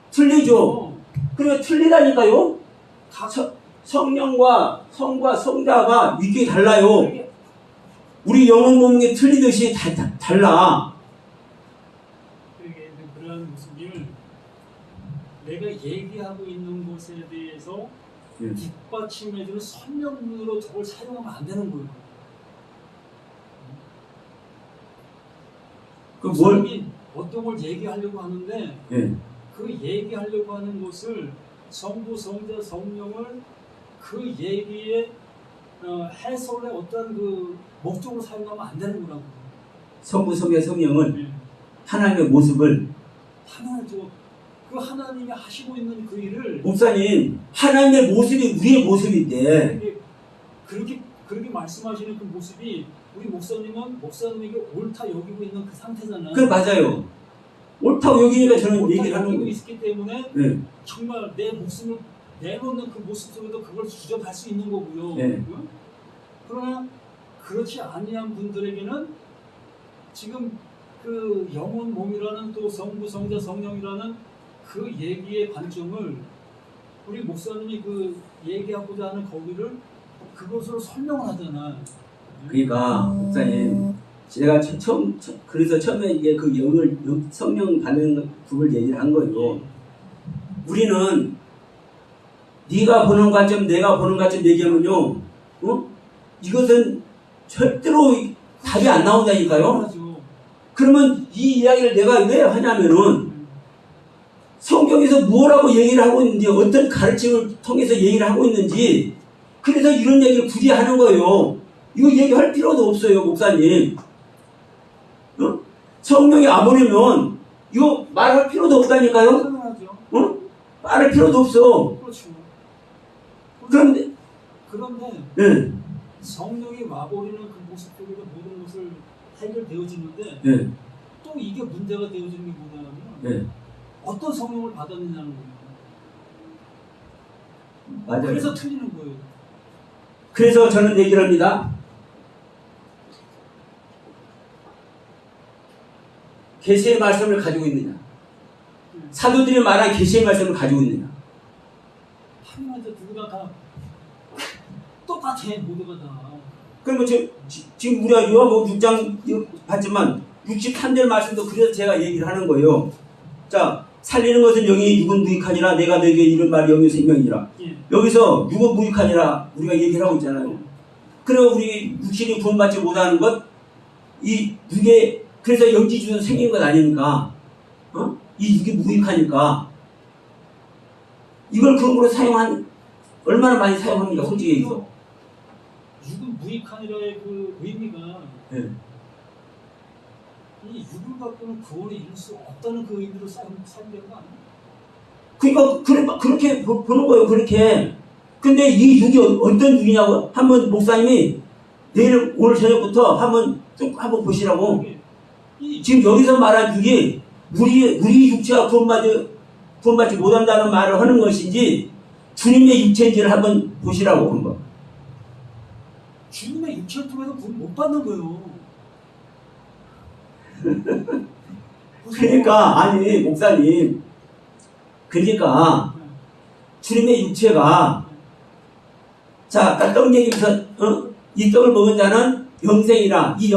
틀리죠. 그러니까 틀리다니까요. 성령과 성과 성자가 위쪽이 달라요. 우리 영혼 몸이 틀리듯이 달라. 그러한 모습을 내가 얘기하고 있는 것에 대해서 뒷받침해주는 설명으로 저걸 사용하면 안 되는 거예요. 그 뭘? 어떤 걸 얘기하려고 하는데 그 얘기하려고 하는 것을 성부, 성자, 성령을 그 얘기의 해설의 어떤 그 목적으로 사용하면 안 되는 거라고. 성부, 성자, 성령은 하나님의 모습을 당연하죠. 그 하나님이 하시고 있는 그 일을 목사님 하나님의 모습이 우리의 모습인데 그렇게 말씀하시는 그 모습이 우리 목사님에게 옳다 여기고 있는 그 상태잖아요. 그래 맞아요. 옳다고 여기니까 저는 옳다 얘기를 하는 여기고 거예요. 있기 때문에 정말 내 목숨을 내놓는 그 모습 속에도 그걸 주접할 수 있는 거고요. 응? 그러나 그렇지 아니한 분들에게는 지금 그 영혼 몸이라는 또 성부, 성자, 성령이라는 그 얘기의 관점을 우리 목사님이 그 얘기하고자 하는 거기를 그것으로 설명을 하잖아. 그러니까 목사님 제가 그래서 처음에 이게 그 성령 받는 부분을 얘기를 한 거예요. 우리는 네가 보는 관점, 내가 보는 관점 얘기하면요, 이것은 절대로 답이 안 나온다니까요. 그러면 이 이야기를 내가 왜 하냐면은 성경에서 뭐라고 얘기를 하고 있는지, 어떤 가르침을 통해서 얘기를 하고 있는지, 그래서 이런 얘기를 굳이 하는 거예요. 이거 얘기할 필요도 없어요, 목사님. 성령이 안 보내면 이거 말할 필요도 없다니까요. 말할 필요도 없어. 그렇죠. 그런데 성령이 와버리는 그 모습 속에서 모든 것을 해결되어지는데 또 이게 문제가 되어지는 게 뭐냐면 어떤 성령을 받았느냐는 거예요. 맞아요. 그래서 틀리는 거예요. 그래서 저는 얘기를 합니다. 계시의 말씀을 가지고 있느냐, 사도들이 말한 계시의 말씀을 가지고 있느냐. 당연하죠. 누구나 다 똑같아. 모두가 다. 그러면 지금 우리가 요한복음 6장 봤지만 63절 말씀도 그래서 제가 얘기를 하는 거예요. 자, 살리는 것은 영이 육은 무익하니라 내가 너에게 이런 말이 영이 생명이라. 여기서 육은 무익하니라 우리가 얘기를 하고 있잖아요. 그리고 우리 육신이 구원받지 못하는 것, 이 육에 그래서 영지주는 생긴 것 아닙니까? 이 육이 무익하니까 이걸 근거로 얼마나 많이 사용합니까? 솔직히 얘기해서. 육은 무익하니라의 그 의미가 이 육을 갖고는 구원에 이룰 수 없다는 그 의미로 사용되는 거 아니에요? 그러니까 그렇게 보는 거예요. 그렇게. 근데 이 육이 어떤 육이냐고 한번 목사님이 오늘 저녁부터 한번 보시라고. 지금 여기서 말한 육이 우리 육체가 구원받은 구원받지 못한다는 말을 하는 것인지 주님의 육체인지를 한번 보시라고 한번. 주님의 육체를 통해서 구원 못 받는 거예요. 그러니까 아니 목사님, 그러니까 주님의 육체가 자 아까 떡 얘기면서 이 떡을 먹은 자는 영생이라, 이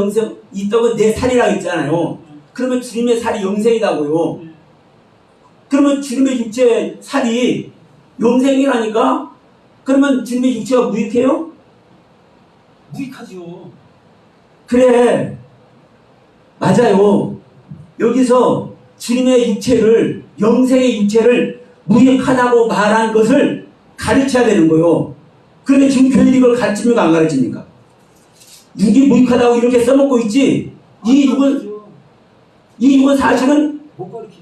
떡은 내 살이라 했잖아요. 그러면 주님의 살이 영생이라고요. 그러면 주님의 육체 살이 영생이라니까? 그러면 주님의 육체가 무익해요? 무익하지요. 그래, 맞아요. 여기서 주님의 육체를, 영생의 육체를 무익하다고 말한 것을 가르쳐야 되는 거예요. 그런데 지금 교회들이 이걸 가르칩니까 안 가르칩니까? 육이 무익하다고 이렇게 써먹고 있지. 이 육은 사실은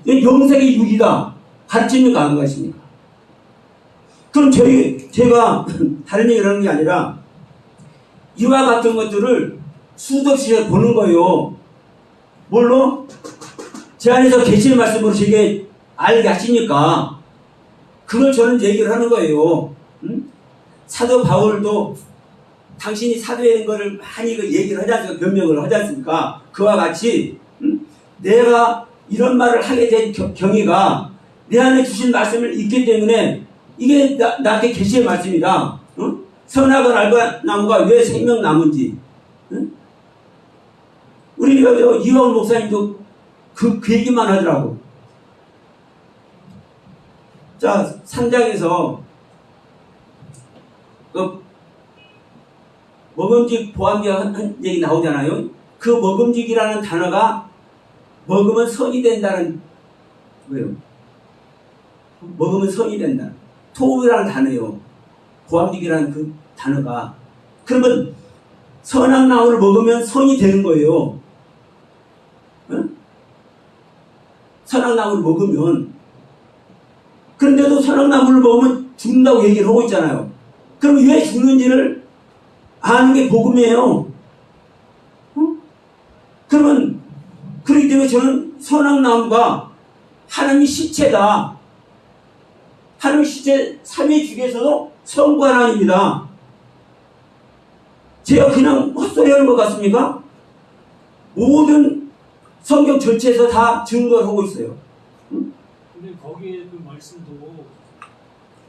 영생의 육이다 가르칩니까 안 가르칩니까? 그럼 제가 다른 얘기를 하는 게 아니라 이와 같은 것들을 수도 없이 보는 거예요. 뭘로? 제 안에서 계시의 말씀으로 제게 알게 하시니까 그걸 저는 얘기를 하는 거예요. 응? 사도 바울도 당신이 사도인 거를 많이 얘기를 하지 않습니까? 변명을 하지 않습니까? 그와 같이 내가 이런 말을 하게 된 경위가 내 안에 주신 말씀을 읽기 때문에 이게 나한테 계시의 말씀이다. 응? 선악을 알고 나무가 왜 생명나무인지. 응? 우리 이광훈 목사님도 그 얘기만 하더라고. 자, 3장에서 그 먹음직 보암기 한 얘기 나오잖아요. 그 먹음직이라는 단어가 먹으면 선이 된다는, 왜요? 먹으면 선이 된다. 토우라는 단어예요. 보암직이라는 그 단어가. 그러면 선악 나무를 먹으면 선이 되는 거예요. 응? 선악 나무를 먹으면. 그런데도 선악 나무를 먹으면 죽는다고 얘기를 하고 있잖아요. 그럼 왜 죽는지를 아는 게 복음이에요. 응? 그러면 그렇기 때문에 저는 선악 나무가 하나님의 시체다. 하나님의 시체 3위 중에서도 성부 하나님입니다. 제가 그냥 헛소리 하는 것 같습니까? 모든 성경 전체에서 다 증거를 하고 있어요. 응? 근데 거기에 그 말씀도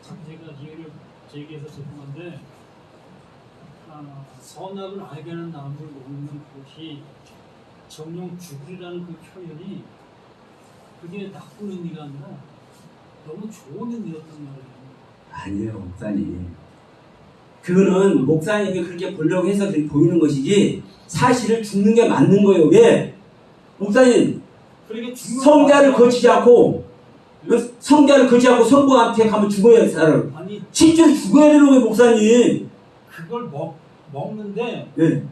참 제가 이해를 제기해서 죄송한데 선악을 알게 하는 나무를 먹는 것이 정령 죽으리라는 그 표현이 그게 나쁜 의미가 아니라 너무 좋은 의미였단 말이에요. 아니에요, 목사님. 그거는 목사님이 그렇게 보려고 해서 그렇게 보이는 것이지 사실은 죽는 게 맞는 거예요. 왜? 목사님, 성자를 거치지 않고 성부한테 가면 죽어야 할 사람. 아니, 실제로 죽어야 되는 거예요, 목사님. 그걸 먹는데 네.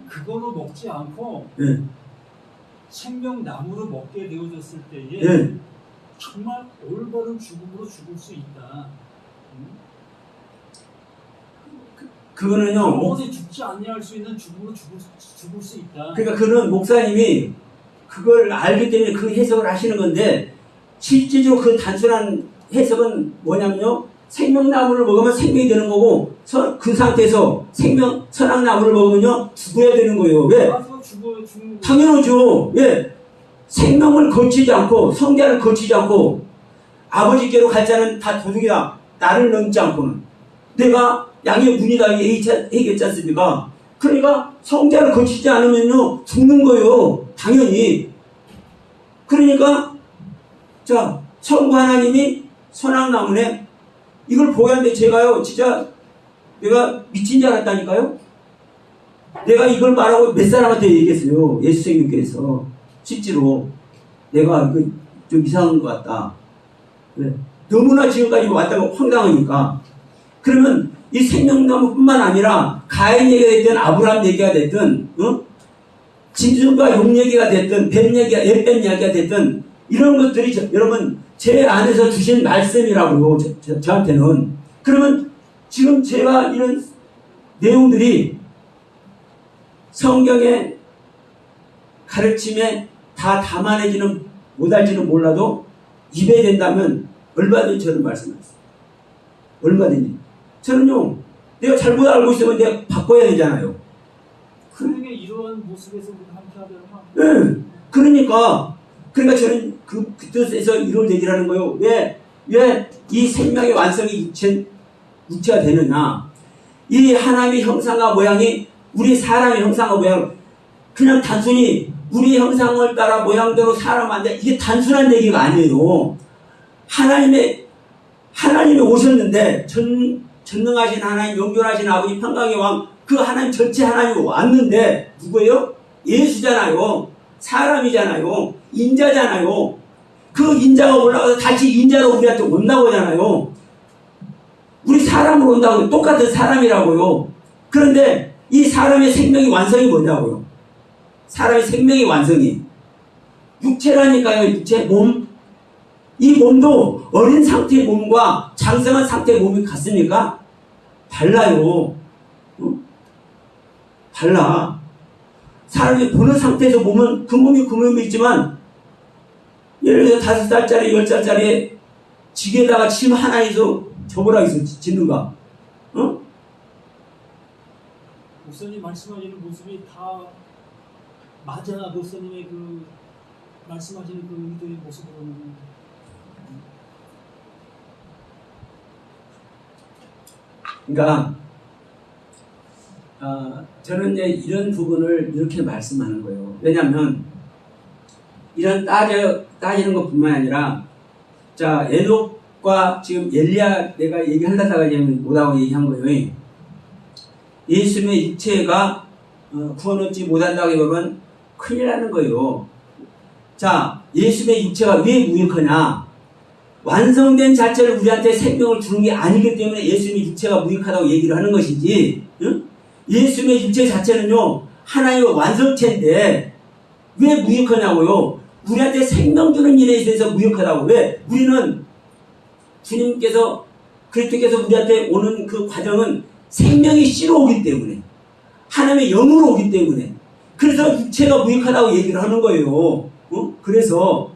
그걸로 먹지 않고 네. 생명나무로 먹게 되어졌을 때에 네. 정말 올바른 죽음으로 죽을 수 있다. 그거는요. 영원히 죽지 않냐 수 있는 죽음으로 죽을 수 있다. 그러니까 그는 목사님이 그걸 알기 때문에 그 해석을 하시는 건데 실질적으로 그 단순한 해석은 뭐냐면요. 생명나무를 먹으면 생명이 되는 거고 그 상태에서 선악나무를 먹으면요 죽어야 되는 거예요. 왜? 당연하죠. 왜? 생명을 거치지 않고 성자를 거치지 않고 아버지께로 갈 자는 다 도둑이다. 나를 넘지 않고는 내가 양의 문이다 얘기했지 않습니까? 그러니까 성자를 거치지 않으면요 죽는 거예요. 당연히. 그러니까 자 성부 하나님이 선악나무네 이걸 보였는데 제가요 진짜 내가 미친 줄 알았다니까요. 내가 이걸 말하고 몇 사람한테 얘기했어요. 예수 선생님께서 실제로 내가 이거 좀 이상한 것 같다. 네. 너무나 지금까지 왔다가 황당하니까. 그러면 이 생명나무뿐만 아니라 가인 얘기가 됐든 아브라함 얘기가 됐든 짐승과 용 얘기가 됐든 뱀 얘기가 옛뱀 얘기가 됐든 이런 것들이 여러분 제 안에서 주신 말씀이라고요. 저한테는. 그러면 지금 제가 이런 내용들이 성경의 가르침에 다 담아내지는 못할지는 몰라도 입에 된다면 얼마든지 저는 말씀하셨어요. 얼마든지. 저는요, 내가 잘못 알고 있으면 내가 바꿔야 되잖아요. 그러니까 이러한 모습에서 우리가 함께 하잖아. 예. 그러니까 저는 그 뜻에서 이런 얘기를 하는 거예요. 왜 이 생명의 완성이 육체가 되느냐. 이 하나님의 형상과 모양이 우리 사람의 형상과 모양, 그냥 단순히 우리 형상을 따라 모양대로 사람 만들, 이게 단순한 얘기가 아니에요. 하나님이 오셨는데, 전능하신 하나님, 영존하신 아버지, 평강의 왕, 그 하나님 전체 하나님이 왔는데, 누구예요? 예수잖아요. 사람이잖아요. 인자잖아요. 그 인자가 올라가서 다시 인자로 우리한테 온다고 하잖아요. 우리 사람으로 온다고, 똑같은 사람이라고요. 그런데 이 사람의 생명의 완성이 뭐냐고요? 사람의 생명의 완성이 육체라니까요. 육체, 몸. 이 몸도 어린 상태의 몸과 장성한 상태의 몸이 같습니까? 달라요. 달라. 사람이 보는 상태에서 보면 그 몸이 있지만, 예를 들어 5살짜리, 10살짜리 지게다가 침 하나 해서 저보라 해서 짓는가? 어? 목사님 말씀하시는 모습이 다 맞아. 목사님의 그 말씀하시는 그 의도의 모습으로는. 그러니까 저는 이제 이런 부분을 이렇게 말씀하는 거예요. 왜냐하면 이런 따지는 것뿐만 아니라, 자, 에녹과 지금 엘리야 내가 얘기하려다가 지금 못하고 얘기한 거예요. 예수님의 육체가 구원 얻지 못한다고 하면 큰일 나는 거예요. 자, 예수님의 육체가 왜 무익하냐? 완성된 자체를 우리한테 생명을 주는 게 아니기 때문에 예수님의 육체가 무익하다고 얘기를 하는 것이지, 응? 예수님의 육체 자체는요, 하나님의 완성체인데 왜 무익하냐고요? 우리한테 생명 주는 일에 있어서 무익하다고. 왜? 우리는 주님께서, 그리스도께서 우리한테 오는 그 과정은 생명이 씨로 오기 때문에, 하나님의 영으로 오기 때문에, 그래서 육체가 무익하다고 얘기를 하는 거예요. 그래서,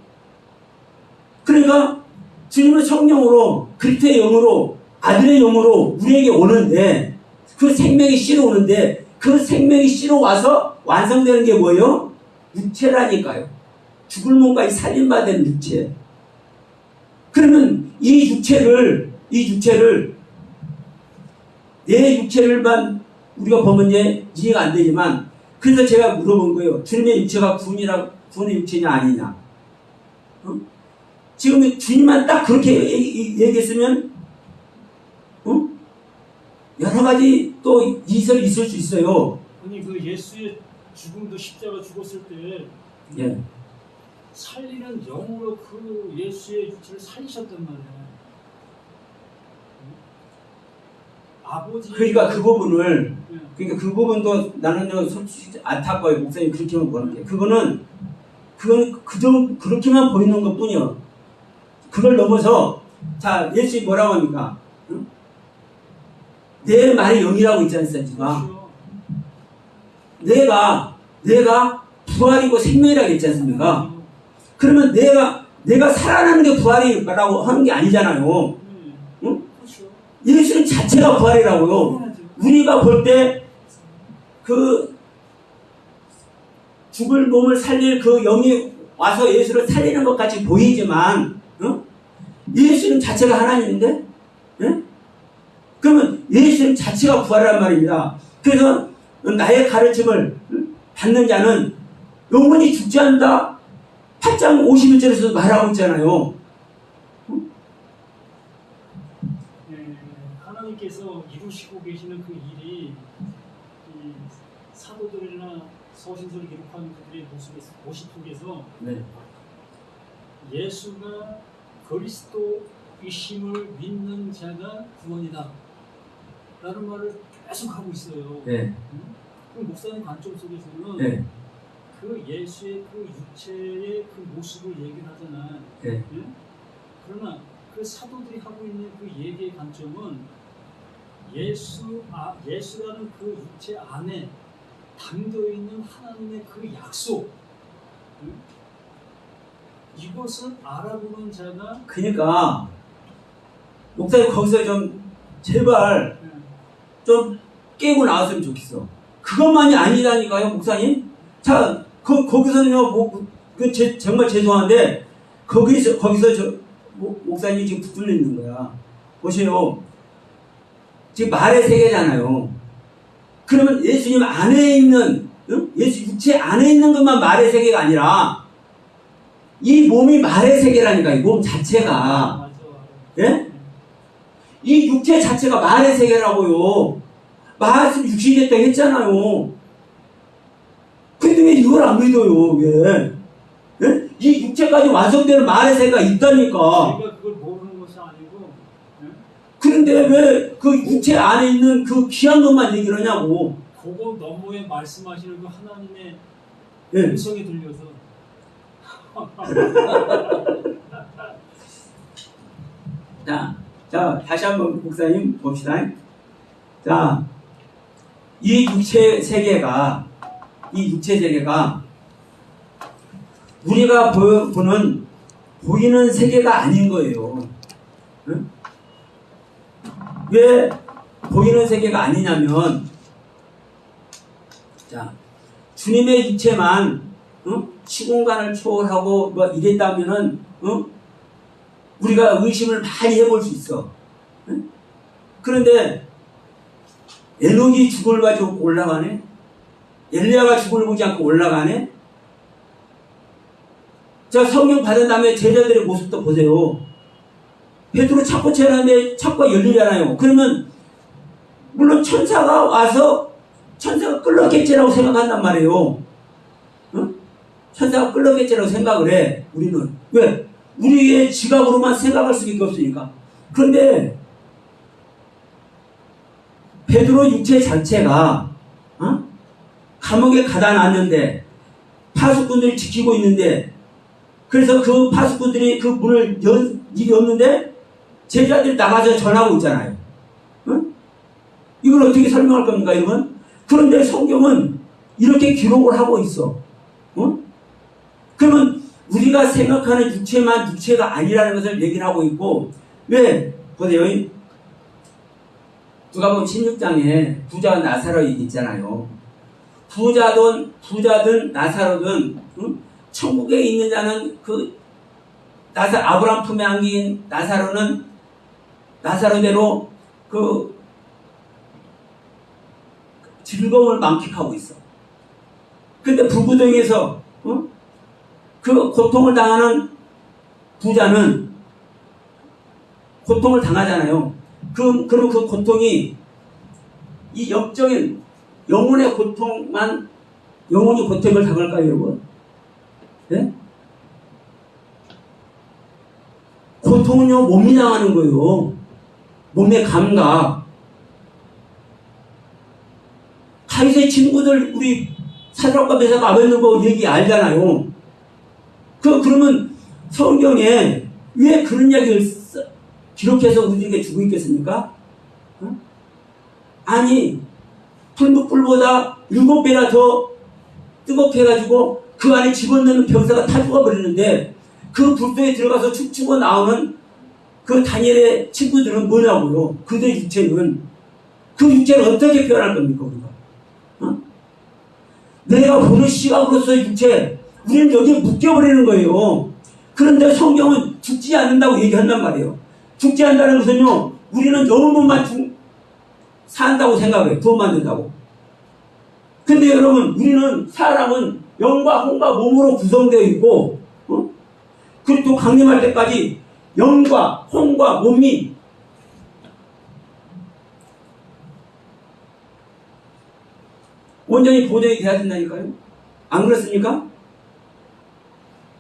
그러니까 주님은 성령으로, 그리스도의 영으로, 아들의 영으로 우리에게 오는데, 그 생명이 씨로 오는데, 그 생명이 씨로 와서 완성되는 게 뭐예요? 육체라니까요. 죽을 몸과 살림받은 육체. 그러면 이 육체를 내 육체를만 우리가 보면 이해가 안 되지만, 그래서 제가 물어본 거예요. 주님의 육체가 구원의 육체냐 아니냐. 지금 주님만 딱 그렇게 얘기했으면 여러 가지 또 이설이 있을 수 있어요. 아니 그 예수의 죽음도 십자가 죽었을 때 예. 살리는 영으로 그 예수의 육체를 살리셨단 말이에요. 아버지. 그러니까 그 부분을, 그러니까 그 부분도 나는요 솔직히 안타까워요. 목사님 그렇게만 보는 게. 그건 그렇게만 보이는 것 뿐이요. 그걸 넘어서, 자, 예수님이 뭐라고 합니까? 응? 내 말이 영이라고 있지 않습니까? 내가 부활이고 생명이라고 했지 않습니까? 그러면 내가 살아나는 게 부활이라고 하는 게 아니잖아요. 응? 예수님 자체가 부활이라고요. 우리가 볼 때 그 죽을 몸을 살릴 그 영이 와서 예수를 살리는 것 같이 보이지만, 예수님 자체가 하나님인데, 그러면 예수님 자체가 부활이란 말입니다. 그래서 나의 가르침을 받는 자는 영원히 죽지 않는다. 8장 51절에서 말하고 있잖아요. 하나님께서 이루시고 계시는 그 일이 이 사도들이나 서신서를 기록한 그들의 모습 속에서 예수가 그리스도이심을 믿는 자가 구원이다 라는 말을 계속 하고 있어요. 그 목사님 관점 속에서는 그 예수의 그 육체의 그 모습을 얘기를 하잖아. 그러나 그 사도들이 하고 있는 그 얘기의 관점은 예수라는 그 육체 안에 담겨 있는 하나님의 그 약속, 이것을 알아보는 자가 그러니까 목사님 거기서 좀 제발 좀 깨고 나왔으면 좋겠어. 그것만이 아니라니까요, 목사님. 자, 거기서는요, 정말 죄송한데 거기서 목사님이 지금 붙들려 있는 거야. 보세요. 지금 말의 세계잖아요. 그러면 예수님 안에 있는, 예수 육체 안에 있는 것만 말의 세계가 아니라 이 몸이 말의 세계라니까, 이 몸 자체가. 예? 이 육체 자체가 말의 세계라고요. 말씀 육신이 됐다고 했잖아요. 근데 왜 이걸 안 믿어요, 왜? 예? 이 육체까지 완성되는 말의 세계가 있다니까. 저희가 그걸 모르는 것이 아니고. 예? 그런데 왜 그 육체 안에 있는 그 귀한 것만 얘기를 하냐고. 그거 너머에 말씀하시는 그 하나님의 예. 음성이 들려서. 자, 다시 한번 목사님 봅시다. 자, 이 육체 세계가 우리가 보이는 세계가 아닌 거예요. 응? 왜 보이는 세계가 아니냐면, 자, 주님의 육체만 시공간을 초월하고 뭐 이랬다면은 우리가 의심을 많이 해볼 수 있어. 응? 그런데 에녹이 죽음을 가지고 올라가네? 엘리야가 죽음을 보지 않고 올라가네? 자, 성경 받은 다음에 제자들의 모습도 보세요. 베드로 찾고 채는데 찾고 열리잖아요. 그러면 물론 천사가 와서 천사가 끌렀겠지라고 생각한단 말이에요. 응? 천사가 끌렀겠지라고 생각을 해. 우리는. 왜? 우리의 지각으로만 생각할 수밖에 없으니까. 그런데 베드로 육체 자체가 감옥에 가다 놨는데 파수꾼들이 지키고 있는데, 그래서 그 파수꾼들이 그 문을 일이 없는데 제자들이 나가서 전하고 있잖아요. 응? 이걸 어떻게 설명할 겁니까, 이건? 그런데 성경은 이렇게 기록을 하고 있어. 응? 그러면 우리가 생각하는 육체만 육체가 아니라는 것을 얘기를 하고 있고, 왜? 보세요. 누가복음 16장에 부자와 나사로 있잖아요. 부자든 나사로든 천국에 있는 자는 아브라함 품에 안긴 나사로대로 그 즐거움을 만끽하고 있어. 근데 불구덩이에서 그 고통을 당하는 부자는 고통을 당하잖아요. 그럼 그 고통이 이 영적인 영혼의 고통만, 영혼이 고통을 당할까요, 여러분? 네? 고통은요, 몸이 당하는 거예요. 몸의 감각. 다윗의 친구들, 우리 사드락과 메삭 아벳느고 얘기 알잖아요. 그러면 성경에 왜 그런 이야기를 기록해서 우리에게 주고 있겠습니까? 아니, 풀무불보다 7배나 더 뜨겁게 해가지고 그 안에 집어넣는 병사가 다 죽어버리는데, 그 불도에 들어가서 춤추고 나오는 그 다니엘의 친구들은 뭐냐고요? 그들의 육체는. 그 육체를 어떻게 표현할 겁니까, 우리가? 내가 보는 시각으로서 육체, 우리는 여기에 묶여버리는 거예요. 그런데 성경은 죽지 않는다고 얘기한단 말이에요. 죽지 않는다는 것은요, 우리는 영혼만 산다고 생각해요. 구원만 된다고. 근데 여러분, 우리는, 사람은 영과 혼과 몸으로 구성되어 있고, 그리고 또 강림할 때까지 영과 혼과 몸이 온전히 보존이 돼야 된다니까요. 안 그렇습니까?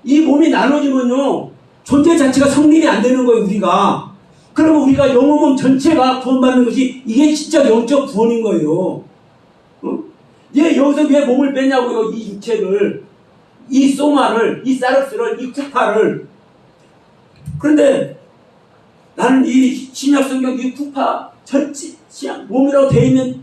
이 몸이 나눠지면요, 존재 자체가 성립이 안 되는 거예요, 우리가. 그러면 우리가 영혼 몸 전체가 구원받는 것이, 이게 진짜 영적 구원인 거예요. 얘 여기서 왜 몸을 뺐냐고요, 이 육체를. 이 소마를, 이 사르스를, 이 쿠파를. 그런데 나는 이 신약 성경 이 쿠파 전체 몸이라고 되어 있는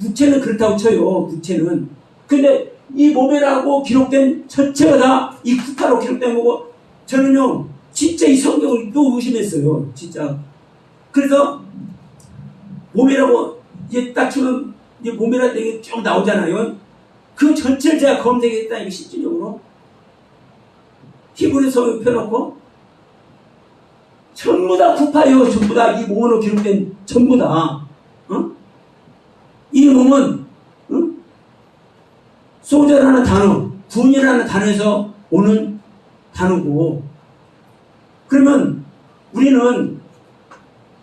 육체는 그렇다고 쳐요. 육체는. 근데 이 몸이라고 기록된 전체가 다 이 쿠파로 기록된 거고, 저는요, 진짜 이 성경을 또 의심했어요. 진짜. 그래서, 몸이라고, 이제 딱 치면, 이제 몸이라는 얘기 쭉 나오잖아요. 그 전체를 제가 검색했다, 이게 실질적으로. 히브리 성경 펴놓고, 전부 다 구파예요. 전부 다 이 몸으로 기록된 전부 다. 이 몸은 소저라는 단어, 군이라는 단어에서 오는 단어고, 그러면 우리는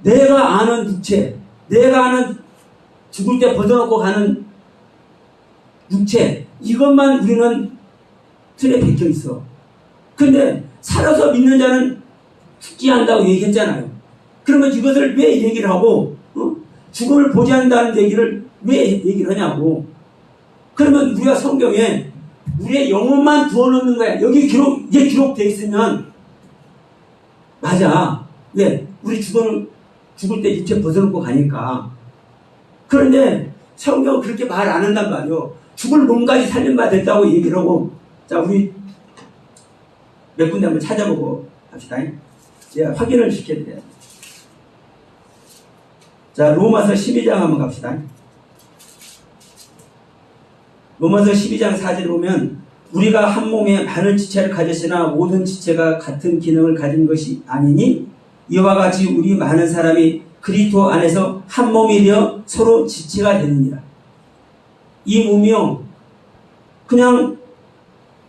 내가 아는 육체, 내가 아는 죽을 때 벗어놓고 가는 육체, 이것만 우리는 틀에 박혀 있어. 근데 살아서 믿는 자는 죽지 않는다고 얘기했잖아요. 그러면 이것을 왜 얘기를 하고, 죽음을 보지 않는다는 얘기를 왜 얘기를 하냐고. 그러면 우리가 성경에 우리의 영혼만 부어놓는 거야. 여기 이게 기록되어 있으면, 맞아. 왜? 우리 죽을 때 육체 벗어놓고 가니까. 그런데 성경은 그렇게 말 안 한단 말이요. 죽을 몸까지 살린 바 됐다고 얘기를 하고, 자, 우리 몇 군데 한번 찾아보고 합시다. 제가 확인을 시켜야 돼요. 자, 로마서 12장 한번 갑시다. 로마서 12장 4절에 보면, 우리가 한 몸에 많은 지체를 가졌으나 모든 지체가 같은 기능을 가진 것이 아니니, 이와 같이 우리 많은 사람이 그리스도 안에서 한 몸이 되어 서로 지체가 되느니라. 이 몸이요, 그냥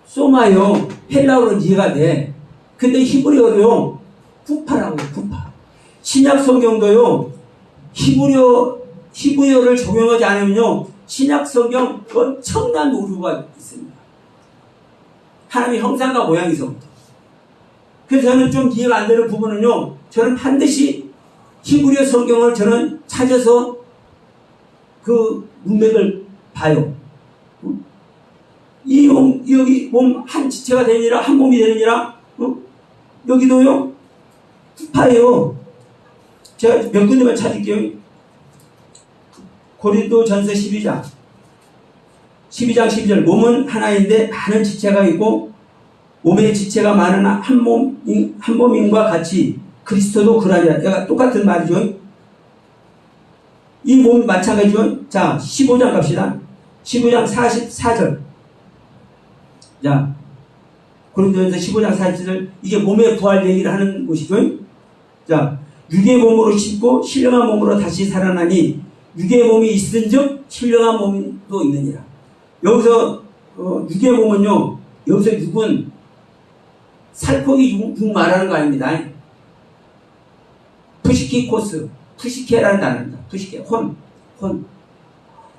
소마요, 헬라어로 이해가 돼. 근데 히브리어로요, 푸파라고 해요, 푸파. 신약 성경도요, 히브리어를 적용하지 않으면요, 신약 성경 엄청난 오류가 있습니다. 하나님의 형상과 모양에서부터. 그래서 저는 좀 이해가 안 되는 부분은요, 저는 반드시 히브리어 성경을 저는 찾아서 그 문맥을 봐요. 여기 몸 한 지체가 되느니라, 한 몸이 되느니라, 여기도요, 파예요. 제가 몇 군데만 찾을게요. 고린도전서 12장 12절. 몸은 하나인데 많은 지체가 있고, 몸의 지체가 많은 한 몸인과 같이 그리스도도 그러하니라. 내가 똑같은 말이죠. 이 몸이 마찬가지죠. 자, 15장 갑시다. 15장 44절. 자, 고린도전서 15장 44절. 이게 몸의 부활 얘기를 하는 곳이죠. 자, 육의 몸으로 씻고 신령한 몸으로 다시 살아나니 육의 몸이 있은즉 신령한 몸도 있느니라. 여기서 육의 몸은요, 여기서 육은 살코기 육 말하는 거 아닙니다. 푸시키코스, 푸시케라는 단어입니다. 푸시케,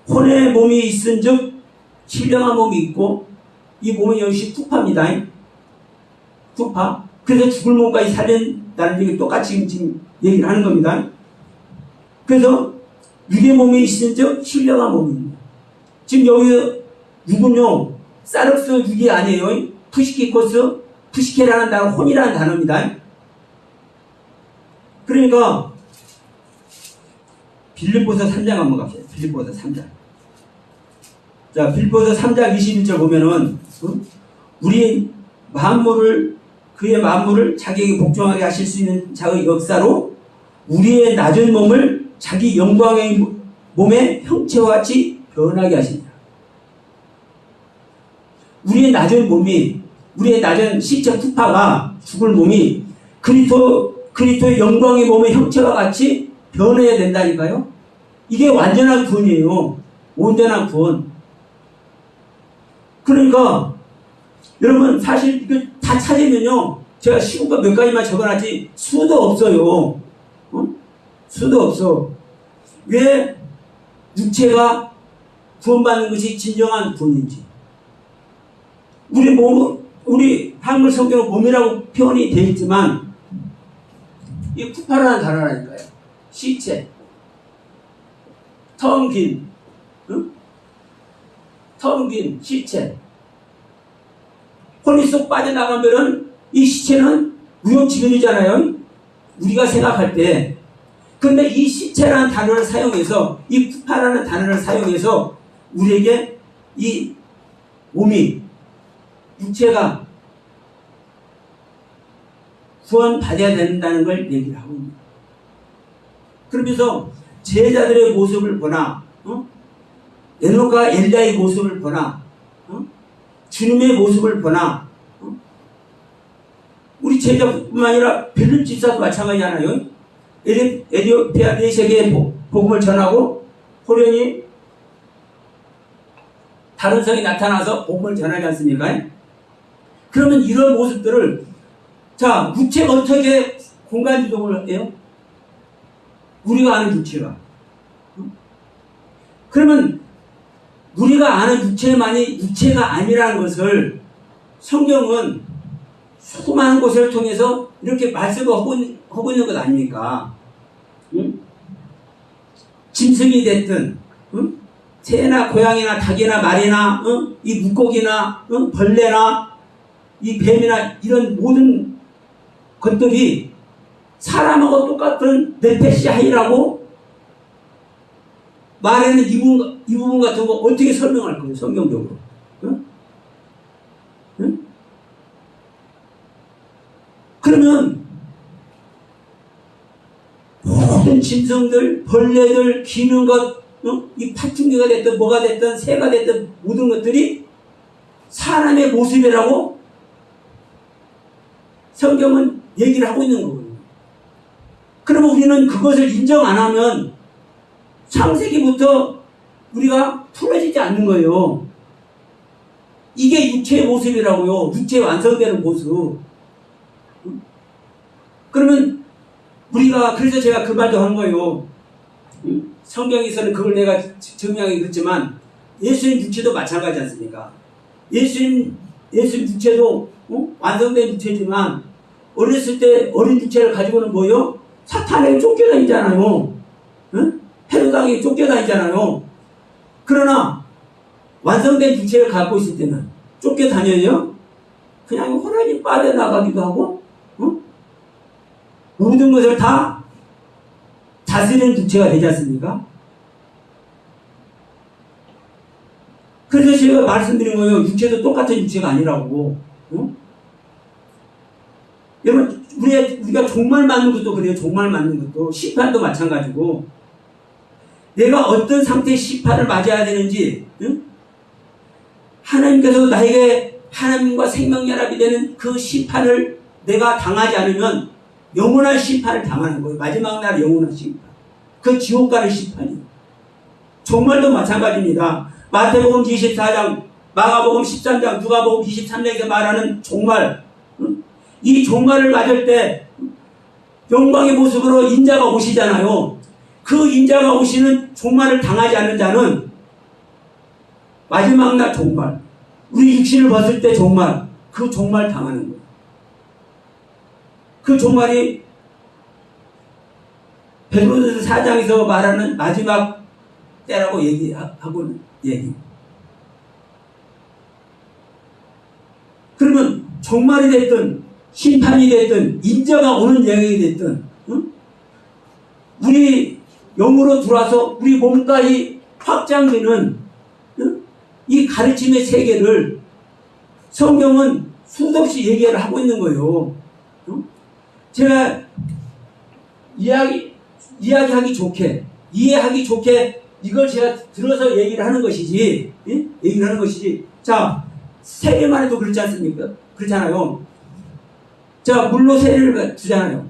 혼의 몸이 있은즉 신령한 몸이 있고, 이 몸은 역시 푸파입니다. 푸파. 그래서 죽을 몸까지 살린다는 얘기 똑같이 지금 얘기를 하는 겁니다. 그래서 육의 몸이 있은즉 신령한 몸입니다. 지금 여기 육은요, 사르스 육이 아니에요. 푸시키코스, 푸시케라는 단어, 혼이라는 단어입니다. 그러니까 빌립보서 3장 한번 갑시다. 빌립보서 3장. 자, 빌립보서 3장 21절 보면은, 우리 그의 만물을 자기에게 복종하게 하실 수 있는 자의 역사로 우리의 낮은 몸을 자기 영광의 몸의 형체와 같이 변하게 하십니다. 우리의 낮은 시체 푸파가 죽을 몸이 그리스도의 영광의 몸의 형체와 같이 변해야 된다니까요. 이게 완전한 구원이에요. 온전한 구원. 그러니까 여러분, 사실 이거 다 찾으면요, 제가 쉬운 거 몇 가지만 적어놨지 수도 없어요. 수도 없어. 왜 육체가 구원받는 것이 진정한 구원인지. 우리 한글 성경은 몸이라고 표현이 되어 있지만, 이 푸파라는 단어라니까요. 시체, 텅 빈 시체. 혼이 쏙 빠져나가면은 이 시체는 무용지물이잖아요. 우리가 생각할 때. 그런데 이 시체라는 단어를 사용해서, 이 푸파라는 단어를 사용해서 우리에게 이 몸이, 육체가 구원받아야 된다는 걸 얘기를 하고 있습니다. 그러면서 제자들의 모습을 보나 에녹과 엘리야의 모습을 보나 주님의 모습을 보나 우리 제자뿐만 아니라 빌립 집사도 마찬가지잖아요. 에티오피아 내세계에 복음을 전하고 호련히 다른 성이 나타나서 복음을 전하지 않습니까? 그러면 이런 모습들을 자 육체가 어떻게 공간 이동을 해요? 우리가 아는 육체가 그러면 우리가 아는 육체만이 육체가 아니라는 것을 성경은 수많은 곳을 통해서 이렇게 말씀을 하고 있는 것 아닙니까? 응? 짐승이 됐든 응? 새나 고양이나 닭이나 말이나 이 물고기나 벌레나 이 뱀이나 이런 모든 것들이 사람하고 똑같은 네페시 하이라고 말하는 이 부분 같은 거 어떻게 설명할 거예요? 성경적으로. 응? 응? 그러면 모든 짐승들, 벌레들, 기는 것, 이 파충류가 됐든 뭐가 됐든 새가 됐든 모든 것들이 사람의 모습이라고 성경은 얘기를 하고 있는 거거든요. 그러면 우리는 그것을 인정 안 하면 창세기부터 우리가 풀어지지 않는 거예요. 이게 육체의 모습이라고요. 육체의 완성되는 모습. 그러면 우리가 그래서 제가 그 말도 하는 거예요. 성경에서는 그걸 내가 증명하기 그렇지만 예수님 육체도 마찬가지 않습니까? 예수님 육체도 완성된 육체지만 어렸을 때 어린 육체를 가지고는 뭐요? 사탄에게 쫓겨다니잖아요. 헤로당에게 쫓겨다니잖아요. 그러나 완성된 육체를 갖고 있을 때는 쫓겨다녀요? 그냥 호련히 빠져나가기도 하고 모든 것을 다 다스리는 육체가 되지 않습니까? 그래서 제가 말씀드린 거예요. 육체도 똑같은 육체가 아니라고. 여러분 우리가 종말 맞는 것도 그래요. 종말 맞는 것도 심판도 마찬가지고 내가 어떤 상태의 심판을 맞아야 되는지 하나님께서 나에게 하나님과 생명연합이 되는 그 심판을 내가 당하지 않으면 영원한 심판을 당하는 거예요. 마지막 날 영원한 심판. 그 지옥 가는 심판이에요. 종말도 마찬가지입니다. 마태복음 24장, 마가복음 13장, 누가복음 23장에서 말하는 종말. 이 종말을 맞을 때 영광의 모습으로 인자가 오시잖아요. 그 인자가 오시는 종말을 당하지 않는 자는 마지막 날 종말, 우리 육신을 벗을 때 종말, 그 종말 당하는 거예요. 그 종말이 베드로전서 4장에서 말하는 마지막 때라고 얘기하고는 얘기. 그러면 종말이 됐든 심판이 됐든 인자가 오는 영역이 됐든 우리 영으로 들어와서 우리 몸까지 확장되는 이 가르침의 세계를 성경은 수도 없이 얘기를 하고 있는 거예요. 제가 이야기하기 좋게, 이해하기 좋게 이걸 제가 들어서 얘기를 하는 것이지, 예? 얘기를 하는 것이지. 자, 세례만 해도 그렇지 않습니까? 그렇잖아요. 자, 물로 세례를 주잖아요.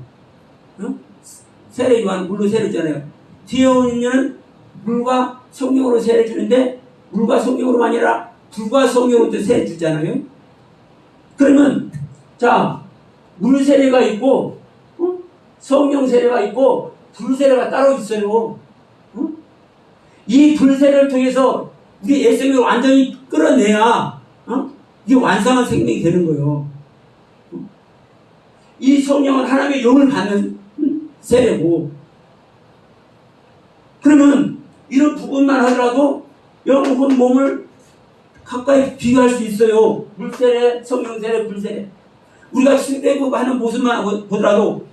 세례 요한 물로 세례 주잖아요. 뒤에 오는 물과 성령으로 세례 주는데 물과 성령으로만 아니라 불과 성령으로도 세례 주잖아요. 그러면 자, 물 세례가 있고 성령 세례가 있고 불 세례가 따로 있어요. 이 불 세례를 통해서 우리 예수님을 완전히 끌어내야 이게 완성한 생명이 되는 거예요. 이 성령은 하나님의 영을 받는 세례고, 그러면 이런 부분만 하더라도 영혼 몸을 가까이 비교할 수 있어요. 물세례, 성령세례, 불세례. 우리가 침대고 하는 모습만 보더라도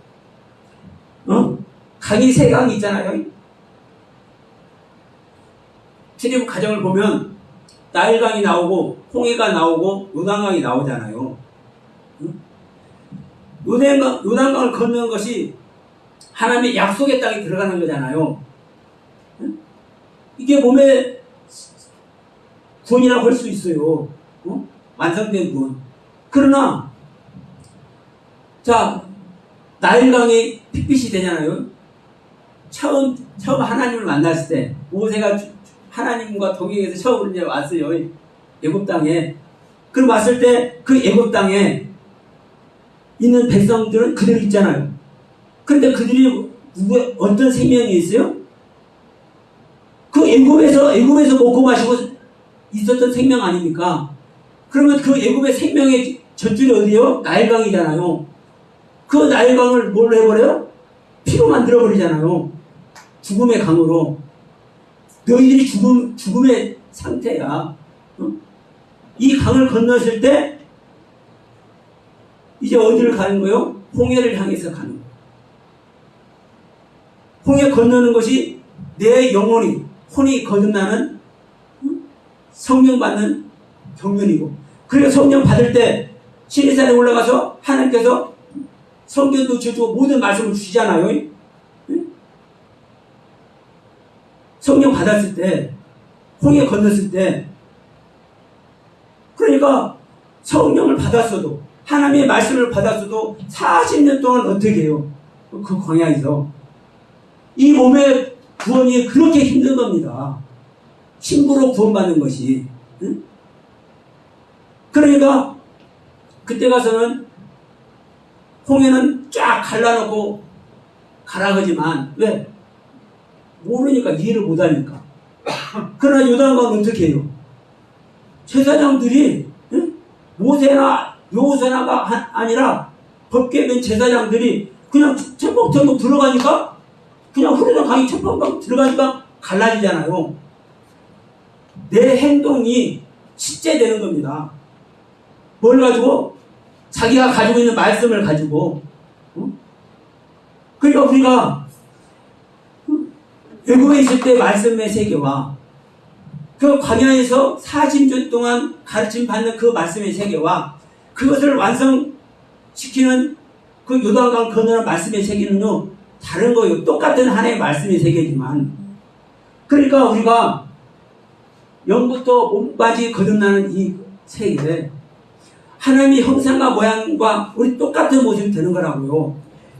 강이 세 강이 있잖아요. 출애굽 가정을 보면 나일강이 나오고 홍해가 나오고 요단강이 나오잖아요. 요단강을 건너는 것이 하나님의 약속의 땅에 들어가는 거잖아요. 응? 이게 몸에 구원이라고 할 수 있어요. 완성된 구원. 그러나 자, 나일강이 핏빛이 되잖아요. 처음 하나님을 만났을 때 모세가 하나님과 동행해서 처음으로 이제 왔어요. 애굽 땅에. 그럼 왔을 때 그 애굽 땅에 있는 백성들은 그대로 있잖아요. 그런데 그들이 어떤 생명이 있어요? 그 애굽에서 먹고 마시고 있었던 생명 아닙니까? 그러면 그 애굽의 생명의 젖줄이 어디예요? 나일강이잖아요. 그 나일강을 뭘로 해버려요? 피로 만들어버리잖아요. 죽음의 강으로. 너희들이 죽음의 상태야. 이 강을 건넜을 때 이제 어디를 가는 거예요? 홍해를 향해서 가는 거예요. 홍해 건너는 것이 내 영혼이 혼이 거듭나는 성령 받는 경륜이고, 그리고 성령 받을 때 시내산에 올라가서 하나님께서 성경도 주시고 모든 말씀을 주시잖아요. 성령 받았을 때, 홍해 건넜을 때, 그러니까 성령을 받았어도, 하나님의 말씀을 받았어도 40년 동안 어떻게 해요? 그 광야에서. 이 몸의 구원이 그렇게 힘든 겁니다. 힘으로 구원받는 것이. 응? 그러니까 그때 가서는 홍해는 쫙 갈라놓고 가라 그러지만 왜? 모르니까, 이해를 못하니까. 그러나 요단강은 어떻게 해요? 제사장들이, 응? 모세나 여호수아가 아니라 법궤변 제사장들이 그냥 첨벙첨벙 들어가니까, 그냥 흐르는 강이 첨벙첨벙 들어가니까 갈라지잖아요. 내 행동이 실제되는 겁니다. 뭘 가지고? 자기가 가지고 있는 말씀을 가지고. 그러니까 우리가 애굽에 있을 때 말씀의 세계와 그 광야에서 40년 동안 가르침 받는 그 말씀의 세계와 그것을 완성시키는 그 요단강 건너는 말씀의 세계는요, 다른 거예요. 똑같은 하나의 말씀의 세계지만. 그러니까 우리가 영부터 몸까지 거듭나는 이 세계에 하나님의 형상과 모양과 우리 똑같은 모습이 되는 거라고요.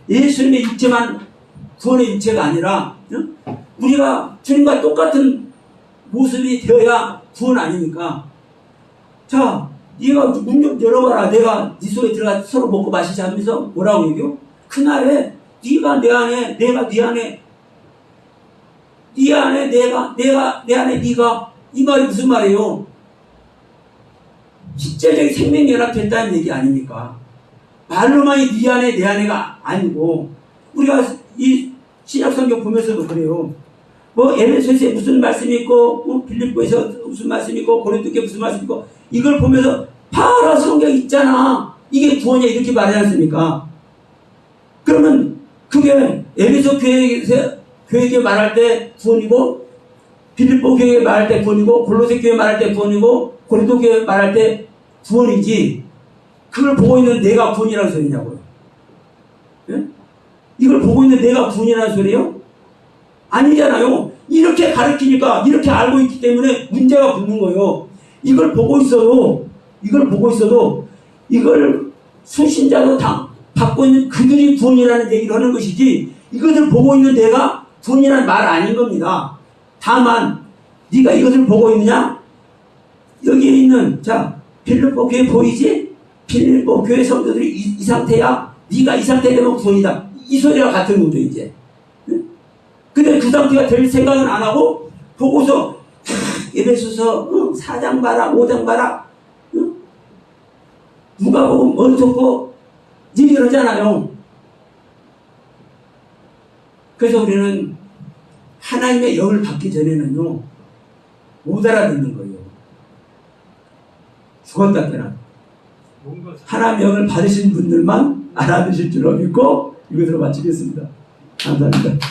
예수님의 육체만 구원의 육체가 아니라 우리가 주님과 똑같은 모습이 되어야 구원 아닙니까? 자, 네가 문 좀 열어봐라. 내가 네 속에 들어가 서로 먹고 마시자 하면서 뭐라고 얘기해요? 그날에 네가 내 안에, 내가 네 안에, 네 안에 내가 내 안에 네가, 이 말이 무슨 말이에요? 실제적인 생명이 연합됐다는 얘기 아닙니까? 말로만이 네 안에 내 안에가 아니고, 우리가 이 신약성경 보면서도 그래요. 뭐 에베소서에 무슨 말씀이 있고, 빌립보에서 무슨 말씀이 있고, 고린도께 무슨 말씀이 있고, 이걸 보면서 봐라, 성경 있잖아, 이게 구원이야, 이렇게 말하지 않습니까? 그러면 그게 에베소 교회에게 말할 때 구원이고, 빌립보 교회에 말할 때 구원이고, 골로새 교회에 말할 때 구원이고, 고린도 교회에 말할 때 구원이지, 그걸 보고 있는 내가 구원이라는 소리냐고요. 예? 이걸 보고 있는 내가 구원이라는 소리예요? 아니잖아요. 이렇게 가르치니까, 이렇게 알고 있기 때문에 문제가 붙는 거예요. 이걸 보고 있어도, 이걸 수신자로 받고 있는 그들이 구원이라는 얘기를 하는 것이지, 이것을 보고 있는 내가 구원이라는 말 아닌 겁니다. 다만 네가 이것을 보고 있느냐? 여기에 있는, 자, 빌립보 교회 보이지? 빌립보 교회 성도들이 이 상태야. 네가 이 상태 되면 구원이다. 이 소리와 같은 거죠, 이제. 근데 그 상태가 될 생각은 안 하고 보고서 에베소서 4장 봐라, 5장 봐라, 누가 보고 어떻고 얘기를 하잖아요. 그래서 우리는 하나님의 영을 받기 전에는요, 못 알아듣는 거예요. 죽었다 깨나. 하나님의 영을 받으신 분들만 알아듣실 줄로 믿고 이것으로 마치겠습니다. 감사합니다.